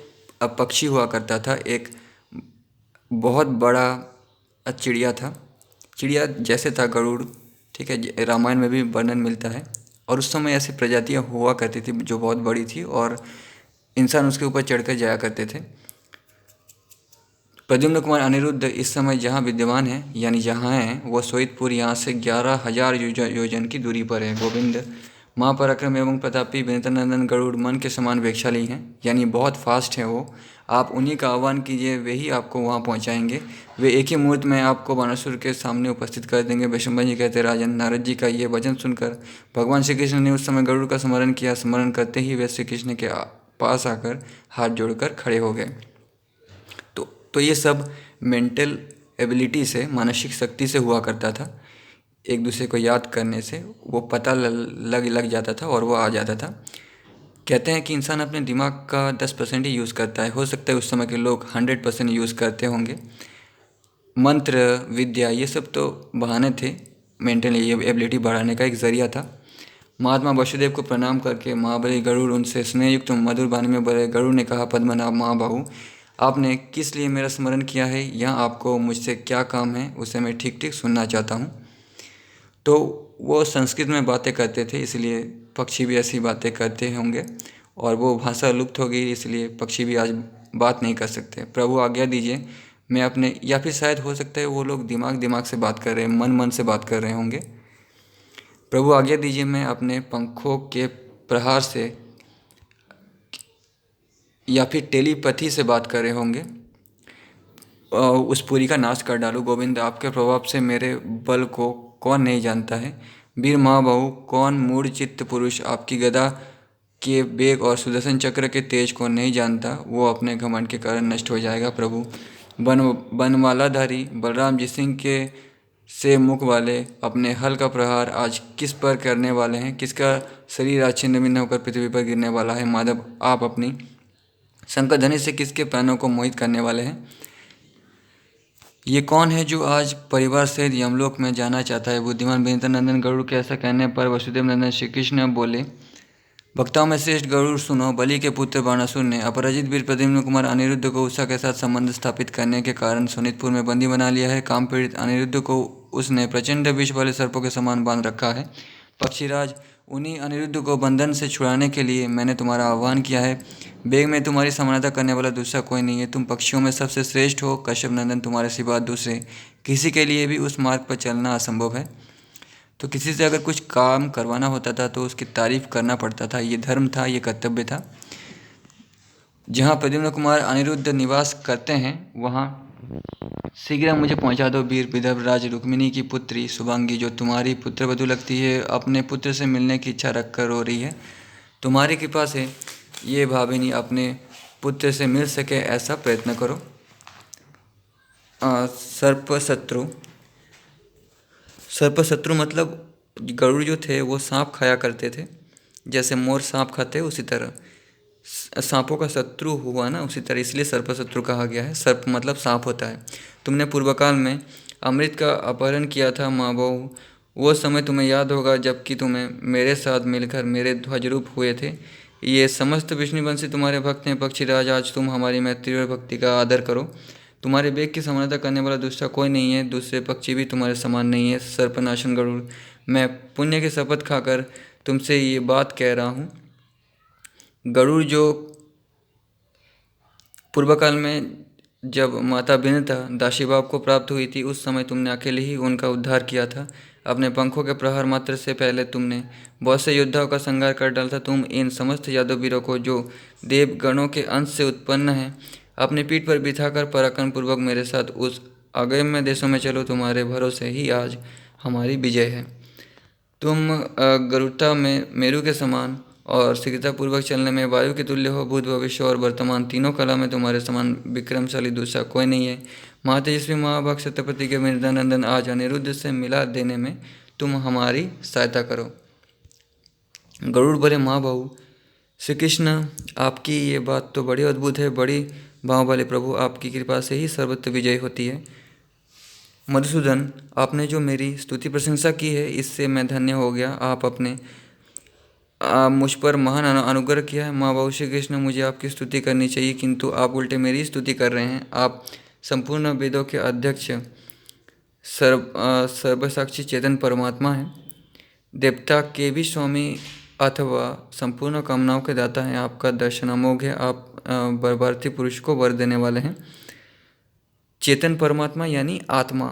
पक्षी हुआ करता था, एक बहुत बड़ा चिड़िया था। चिड़िया जैसे था गरुड़, ठीक है, रामायण में भी वर्णन मिलता है। और उस समय ऐसी प्रजातियाँ हुआ करती थी जो बहुत बड़ी थी और इंसान उसके ऊपर चढ़कर जाया करते थे। प्रद्युम्न कुमार अनिरुद्ध इस समय जहाँ विद्यमान है, यानी जहाँ हैं, वो सोइतपुर यहाँ से 11,000 योजन की दूरी पर है। गोविंद, महापराक्रम एवं प्रतापी विनीतानंदन गरुड़ मन के समान वेगशाली हैं, यानी बहुत फास्ट हैं वो। आप उन्हीं का आह्वान कीजिए, वे ही आपको वहाँ पहुँचाएंगे। वे एक ही मुहूर्त में आपको बानासुर के सामने उपस्थित कर देंगे। वैशंपायन जी कहते, राजन, नारद जी का ये वचन सुनकर भगवान श्री कृष्ण ने उस समय गरुड़ का स्मरण किया। स्मरण करते ही वे श्री कृष्ण के पास आकर हाथ जोड़कर खड़े हो गए। तो ये सब मेंटल एबिलिटी से, मानसिक शक्ति से हुआ करता था। एक दूसरे को याद करने से वो पता लग जाता था और वो आ जाता था। कहते हैं कि इंसान अपने दिमाग का 10% ही यूज़ करता है। हो सकता है उस समय के लोग 100% यूज़ करते होंगे। मंत्र, विद्या, ये सब तो बहाने थे, मेंटल एबिलिटी बढ़ाने का एक ज़रिया था। महात्मा वसुदेव को प्रणाम करके महाबली गरुड़ उनसे स्नेहयुक्त मधुर वाणी में बोले। गरुड़ ने कहा, पद्मनाभ महाबाहु, आपने किस लिए मेरा स्मरण किया है? यहाँ आपको मुझसे क्या काम है, उसे मैं ठीक ठीक सुनना चाहता हूँ। तो वो संस्कृत में बातें करते थे, इसलिए पक्षी भी ऐसी बातें करते होंगे, और वो भाषा लुप्त हो गई, इसलिए पक्षी भी आज बात नहीं कर सकते। प्रभु आज्ञा दीजिए, मैं अपने, या फिर शायद हो सकता है वो लोग दिमाग से बात कर रहे हैं, मन से बात कर रहे होंगे। प्रभु आज्ञा दीजिए, मैं अपने पंखों के प्रहार से या फिर टेलीपैथी से बात कर रहे होंगे, उस पुरी का नाश कर डालूं। गोविंद, आपके प्रभाव से मेरे बल को कौन नहीं जानता है। वीर महाबाहु, कौन मूढ़ चित्त पुरुष आपकी गदा के वेग और सुदर्शन चक्र के तेज को नहीं जानता, वो अपने घमंड के कारण नष्ट हो जाएगा। प्रभु, बनमालाधारी बलराम जी सिंह के से मुख वाले अपने हल का प्रहार आज किस पर करने वाले हैं? किसका शरीर आज छिन्न भिन्न होकर पृथ्वी पर गिरने वाला है? माधव, आप अपनी शंकर ध्वनि से किसके प्राणों को मोहित करने वाले हैं? ये कौन है जो आज परिवार सहित यमलोक में जाना चाहता है? बुद्धिमान विनीतानंदन गरुड़ के ऐसा कहने पर वसुदेव नंदन श्री कृष्ण बोले, भक्तों में श्रेष्ठ गरुड़, सुनो। बलि के पुत्र बाणासुर ने अपराजित वीर प्रद्युम्न कुमार अनिरुद्ध को उषा के साथ संबंध स्थापित करने के कारण सोनितपुर में बंदी बना लिया है। काम पीड़ित अनिरुद्ध को उसने प्रचंड विष वाले सर्पों के समान बांध रखा है। पक्षीराज, उन्हीं अनिरुद्ध को बंधन से छुड़ाने के लिए मैंने तुम्हारा आह्वान किया है। वेग में तुम्हारी समानता करने वाला दूसरा कोई नहीं है। तुम पक्षियों में सबसे श्रेष्ठ हो। कश्यप नंदन, तुम्हारे सिवा दूसरे किसी के लिए भी उस मार्ग पर चलना असंभव है। तो किसी से अगर कुछ काम करवाना होता था तो उसकी तारीफ करना पड़ता था, ये धर्म था, ये कर्तव्य था। जहाँ प्रद्युम्न कुमार अनिरुद्ध निवास करते हैं वहाँ शीघ्र मुझे पहुँचा दो। वीर विदर्भ राज रुक्मिणी की पुत्री शुभांगी, जो तुम्हारी पुत्रवधू लगती है, अपने पुत्र से मिलने की इच्छा रखकर रो रही है। तुम्हारी कृपा से ये भाविनी अपने पुत्र से मिल सके, ऐसा प्रयत्न करो। सर्पशत्रु मतलब गरुड़ जो थे वो सांप खाया करते थे, जैसे मोर सांप खाते, उसी तरह सांपों का शत्रु हुआ ना, उसी तरह इसलिए सर्पशत्रु कहा गया है। सर्प मतलब सांप होता है। तुमने पूर्वकाल में अमृत का अपहरण किया था माँ बहू, वो समय तुम्हें याद होगा जबकि तुम्हें मेरे साथ मिलकर मेरे ध्वजरूप हुए थे। ये समस्त विष्णुवंशी तुम्हारे भक्त हैं। पक्षीराज, आज तुम हमारी मैत्री और भक्ति का आदर करो। तुम्हारे वेग की समानता करने वाला दूसरा कोई नहीं है, दूसरे पक्षी भी तुम्हारे समान नहीं है। सर्पनाशन गरुड़, मैं पुण्य की शपथ खाकर तुमसे ये बात कह रहा हूँ। गरुड़ जो पूर्व काल में जब माता बिनता दासीभाव को प्राप्त हुई थी, उस समय तुमने अकेले ही उनका उद्धार किया था। अपने पंखों के प्रहार मात्र से पहले तुमने बहुत से योद्धाओं का संहार कर डाला था। तुम इन समस्त यादव वीरों को, जो देवगणों के अंश से उत्पन्न हैं, अपनी पीठ पर बिठाकर पराक्रम पूर्वक मेरे साथ उस अगम्य देशों में चलो। तुम्हारे भरोसे ही आज हमारी विजय है। तुम गरुड़ता में मेरु के समान और शीघ्रतापूर्वक चलने में वायु के तुल्य हो। भूत, भविष्य और वर्तमान तीनों कला में तुम्हारे समान विक्रमशाली दूसरा कोई नहीं है। महातेजस्वी महाभाग सत्यपति के मृदानंदन, आज अनिरुद्ध से मिला देने में तुम हमारी सहायता करो। गरुड़ बड़े महाबाहु, श्री कृष्ण, आपकी ये बात तो बड़ी अद्भुत है। बड़ी भाव वाले प्रभु, आपकी कृपा से ही सर्वत्र विजय होती है। मधुसूदन, आपने जो मेरी स्तुति प्रशंसा की है, इससे मैं धन्य हो गया। आप अपने मुझ पर महान अनुग्रह किया है। माँ बाबू श्री कृष्ण, मुझे आपकी स्तुति करनी चाहिए, किंतु आप उल्टे मेरी स्तुति कर रहे हैं। आप संपूर्ण वेदों के अध्यक्ष, सर्वसाक्षी चेतन परमात्मा हैं, देवता के भी स्वामी अथवा संपूर्ण कामनाओं के दाता हैं। आपका दर्शन अमोघ है। आप बरबार्थी पुरुष को वर देने वाले हैं। चेतन परमात्मा यानी आत्मा।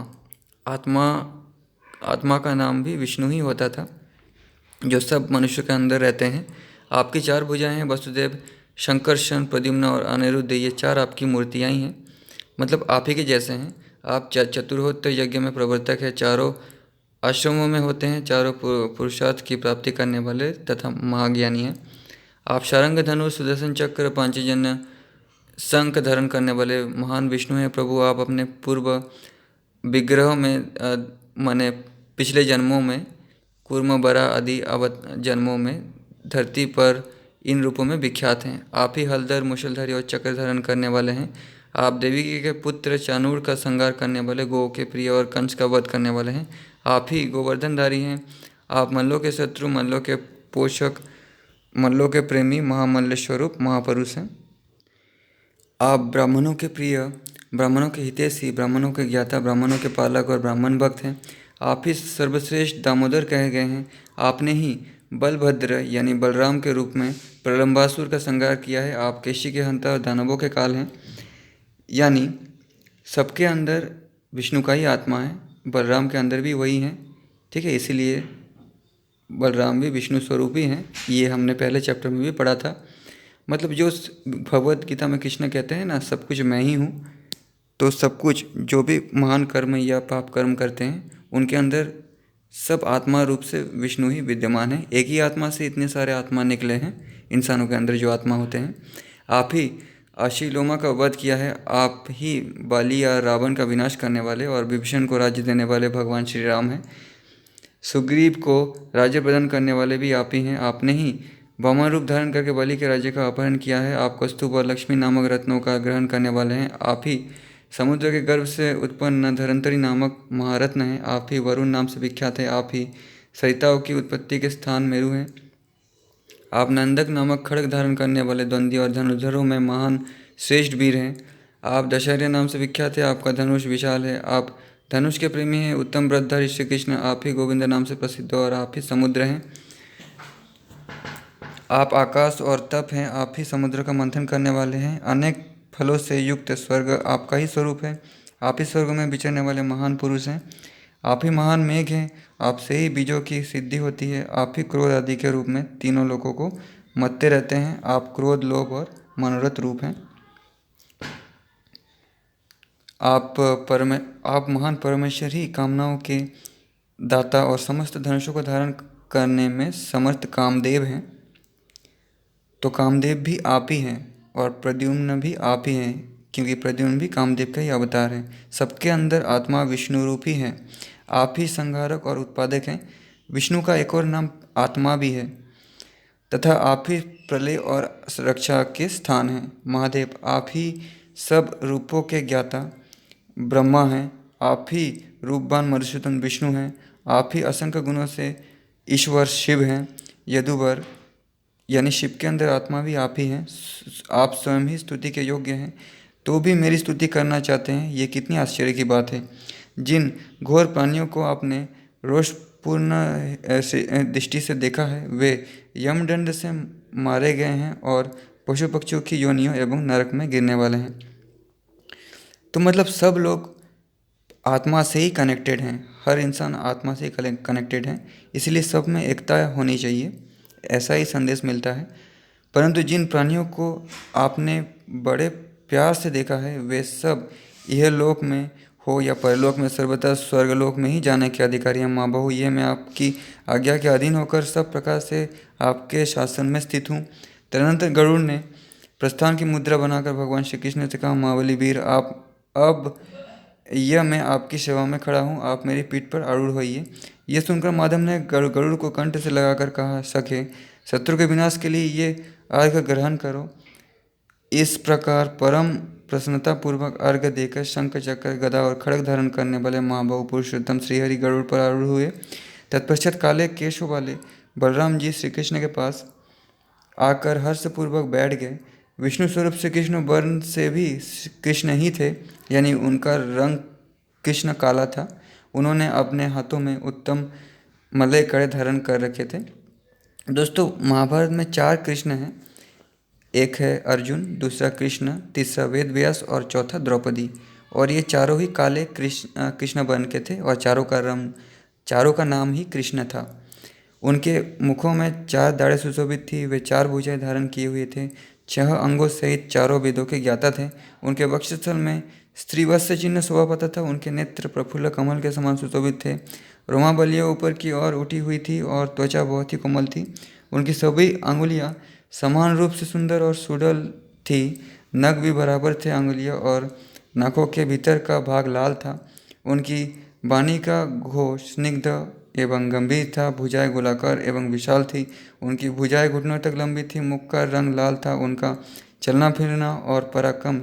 आत्मा का नाम भी विष्णु ही होता था, जो सब मनुष्य के अंदर रहते हैं। आपकी चार भुजाएं हैं, वसुदेव, शंकरशन, प्रद्युम्न और अनिरुद्ध, ये चार आपकी मूर्तियाँ ही हैं, मतलब आप ही के जैसे हैं। आप चतुर्होत्र यज्ञ में प्रवर्तक है, चारों आश्रमों में होते हैं, चारों पुरुषार्थ की प्राप्ति करने वाले तथा महाज्ञानी हैं। आप शारंग धनुष, सुदर्शन चक्र, पांचजन्य शंख धारण करने वाले महान विष्णु हैं। प्रभु, आप अपने पूर्व विग्रहों में माने पिछले जन्मों में, कूर्म, बरा आदि अवत जन्मों में धरती पर इन रूपों में विख्यात हैं। आप ही हलधर, मुशलधारी और चक्र धारण करने वाले हैं। आप देवी के पुत्र चाणूर का संहार करने वाले, गौ के प्रिय और कंस का वध करने वाले हैं। आप ही गोवर्धनधारी हैं। आप मल्लों के शत्रु, मल्लों के पोषक, मल्लों के प्रेमी, महामल्ल स्वरूप महापुरुष हैं। आप ब्राह्मणों के प्रिय, ब्राह्मणों के हितैषी, ब्राह्मणों के ज्ञाता, ब्राह्मणों के पालक और ब्राह्मण भक्त हैं। आप ही सर्वश्रेष्ठ दामोदर कहे गए हैं। आपने ही बलभद्र यानी बलराम के रूप में प्रलंबासुर का संहार किया है। आप केशी के हंता और दानवों के काल हैं, यानी सबके अंदर विष्णु का ही आत्मा है। बलराम के अंदर भी वही है, ठीक है, इसीलिए बलराम भी विष्णु स्वरूप ही हैं। ये हमने पहले चैप्टर में भी पढ़ा था। मतलब जो भगवद गीता में कृष्ण कहते हैं ना, सब कुछ मैं ही हूँ, तो सब कुछ जो भी महान कर्म या पाप कर्म करते हैं, उनके अंदर सब आत्मा रूप से विष्णु ही विद्यमान है। एक ही आत्मा से इतने सारे आत्मा निकले हैं इंसानों के अंदर जो आत्मा होते हैं। आप ही अशीलोमा का वध किया है। आप ही बाली या रावण का विनाश करने वाले और विभीषण को राज्य देने वाले भगवान श्री राम हैं। सुग्रीव को राज्य प्रदान करने वाले भी आप ही हैं। आपने ही वामन रूप धारण करके बलि के राज्य का अपहरण किया है। आप कस्तूप और लक्ष्मी नामक रत्नों का ग्रहण करने वाले हैं। आप ही समुद्र के गर्भ से उत्पन्न धरंतरी नामक महारत्न हैं। आप ही वरुण नाम से विख्यात है। आप ही सरिताओं की उत्पत्ति के स्थान मेरु हैं। आप नंदक नामक खड्ग धारण करने वाले द्वंद्वी और धनुर्धरों में महान श्रेष्ठ वीर हैं। आप दशहरे नाम से विख्यात है। आपका धनुष विशाल है। आप धनुष के प्रेमी हैं, उत्तम व्रतधारी श्री कृष्ण। आप ही गोविंद नाम से प्रसिद्ध और आप ही समुद्र हैं। आप आकाश और तप हैं। आप ही समुद्र का मंथन करने वाले हैं। अनेक फलों से युक्त स्वर्ग आपका ही स्वरूप है। आप ही स्वर्ग में विचरने वाले महान पुरुष हैं। आप ही महान मेघ हैं। आपसे ही बीजों की सिद्धि होती है। आप ही क्रोध आदि के रूप में तीनों लोगों को मत्ते रहते हैं। आप क्रोध, लोभ और मनोरथ रूप हैं। आप महान परमेश्वर ही कामनाओं के दाता और समस्त धनुषों को धारण करने में समर्थ कामदेव हैं। तो कामदेव भी आप ही हैं और प्रद्युम्न भी आप ही हैं, क्योंकि प्रद्युम्न भी कामदेव का ही अवतार है। सबके अंदर आत्मा विष्णु रूप ही है। आप ही संहारक और उत्पादक हैं। विष्णु का एक और नाम आत्मा भी है, तथा आप ही प्रलय और रक्षा के स्थान हैं। महादेव, आप ही सब रूपों के ज्ञाता ब्रह्मा हैं। आप ही रूपवान मधुसूदन विष्णु हैं। आप ही असंख्य गुणों से ईश्वर शिव हैं। यदुवर यानी शिव के अंदर आत्मा भी आप ही हैं। आप स्वयं ही स्तुति के योग्य हैं। तो भी मेरी स्तुति करना चाहते हैं। ये कितनी आश्चर्य की बात है। जिन घोर प्राणियों को आपने रोषपूर्ण दृष्टि से देखा है, वे यमदंड से मारे गए हैं और पशु पक्षियों की योनियों एवं नरक में गिरने वाले हैं। तो मतलब सब लोग आत्मा से ही कनेक्टेड हैं, हर इंसान आत्मा से ही कनेक्टेड है, इसलिए सब में एकता होनी चाहिए, ऐसा ही संदेश मिलता है। परंतु जिन प्राणियों को आपने बड़े प्यार से देखा है, वे सब यह लोक में हो या परलोक में सर्वथा स्वर्गलोक में ही जाने के अधिकारी हैं। माँ बहू, ये मैं आपकी आज्ञा के अधीन होकर सब प्रकार से आपके शासन में स्थित हूँ। तदनंतर गरुड़ ने प्रस्थान की मुद्रा बनाकर भगवान श्री कृष्ण से कहा, महाबली वीर, आप अब यह मैं आपकी सेवा में खड़ा हूँ, आप मेरी पीठ पर आरूढ़ होइए। यह सुनकर माधव ने गरुड़ को कंठ से लगाकर कहा, सखे, शत्रु के विनाश के लिए ये अर्घ ग्रहण करो। इस प्रकार परम प्रसन्नता पूर्वक अर्घ देकर शंख चक्र गदा और खड़ग धारण करने वाले महाबाहु पुरुषोत्तम श्रीहरि गरुड़ पर आरूढ़ हुए। तत्पश्चात काले केशों वाले बलराम जी श्री कृष्ण के पास आकर हर्षपूर्वक बैठ गए। विष्णु स्वरूप श्री कृष्ण वर्ण से भी कृष्ण ही थे, यानी उनका रंग कृष्ण काला था। उन्होंने अपने हाथों में उत्तम मलय कड़े धारण कर रखे थे। दोस्तों, महाभारत में 4 कृष्ण हैं। एक है अर्जुन, दूसरा कृष्ण, तीसरा वेद व्यास और चौथा द्रौपदी। और ये चारों ही काले कृष्ण वर्ण के थे और चारों का नाम ही कृष्ण था। उनके मुखों में 4 दाढ़ें सुशोभित थी। वे 4 भुजाएं धारण किए हुए थे। 6 अंगों सहित चारों वेदों के ज्ञाता थे। उनके वक्षस्थल में स्त्रीवत्स चिन्ह शोभा पाता था। उनके नेत्र प्रफुल्ल कमल के समान सुशोभित थे। रोमावलियाँ ऊपर की ओर उठी हुई थी और त्वचा बहुत ही कोमल थी। उनकी सभी अंगुलियाँ समान रूप से सुंदर और सुडल थी। नख भी बराबर थे अंगुलियाँ और नखों के भीतर का भाग लाल था। उनकी वाणी का घोष स्निग्ध एवं गंभीर था। भुजाएं गोलाकार एवं विशाल थी। उनकी भुजाएं घुटनों तक लंबी थी। मुख का रंग लाल था। उनका चलना फिरना और पराक्रम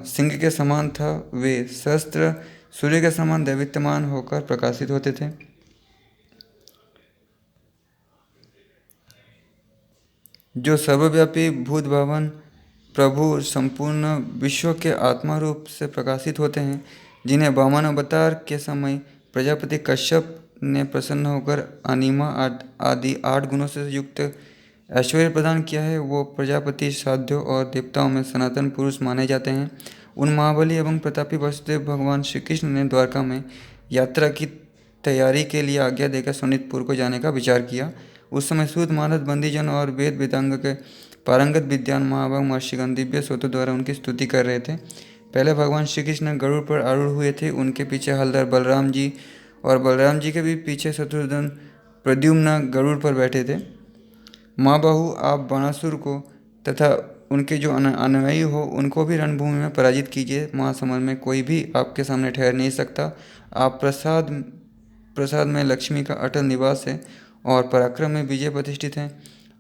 सिंह के समान था। वे शस्त्र सूर्य के समान दैदीप्यमान होकर प्रकाशित होते थे। जो सर्वव्यापी भूत भवन प्रभु संपूर्ण विश्व के आत्मा रूप से प्रकाशित होते हैं, जिन्हें वामन अवतार के समय प्रजापति कश्यप ने प्रसन्न होकर अनिमा आदि 8 गुणों से युक्त ऐश्वर्य प्रदान किया है, वो प्रजापति साध्यों और देवताओं में सनातन पुरुष माने जाते हैं। उन महाबली एवं प्रतापी वसुदेव भगवान श्री कृष्ण ने द्वारका में यात्रा की तैयारी के लिए आज्ञा देकर शोणितपुर को जाने का विचार किया। उस समय सूत मानद बंदीजन और वेद वेदांग के पारंगत विद्वान महाभाग महर्षिगण दिव्य स्रोतों द्वारा उनकी स्तुति कर रहे थे। पहले भगवान श्री कृष्ण गरुड़ पर आरूढ़ हुए थे। उनके पीछे हलधर बलराम जी और बलराम जी के भी पीछे शत्रुघ्न प्रद्युम्न गरुड़ पर बैठे थे। माँ बहू, आप बाणासुर को तथा उनके जो अनुयायी हो उनको भी रणभूमि में पराजित कीजिए। महासमर में कोई भी आपके सामने ठहर नहीं सकता। आप प्रसाद में लक्ष्मी का अटल निवास है और पराक्रम में विजय प्रतिष्ठित हैं।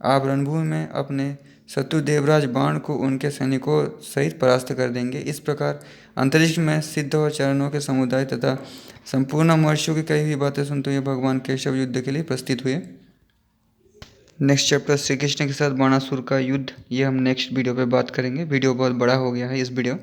आप रणभूमि में अपने शत्रु देवराज बाण को उनके सैनिकों सहित परास्त कर देंगे। इस प्रकार अंतरिक्ष में सिद्ध और चरणों के समुदाय तथा संपूर्ण महर्षियों की कही हुई बातें सुनते हुए भगवान केशव युद्ध के लिए प्रस्तुत हुए। नेक्स्ट चैप्टर श्री कृष्ण के साथ बाणासुर का युद्ध, ये हम नेक्स्ट वीडियो पे बात करेंगे। वीडियो बहुत बड़ा हो गया है इस वीडियो।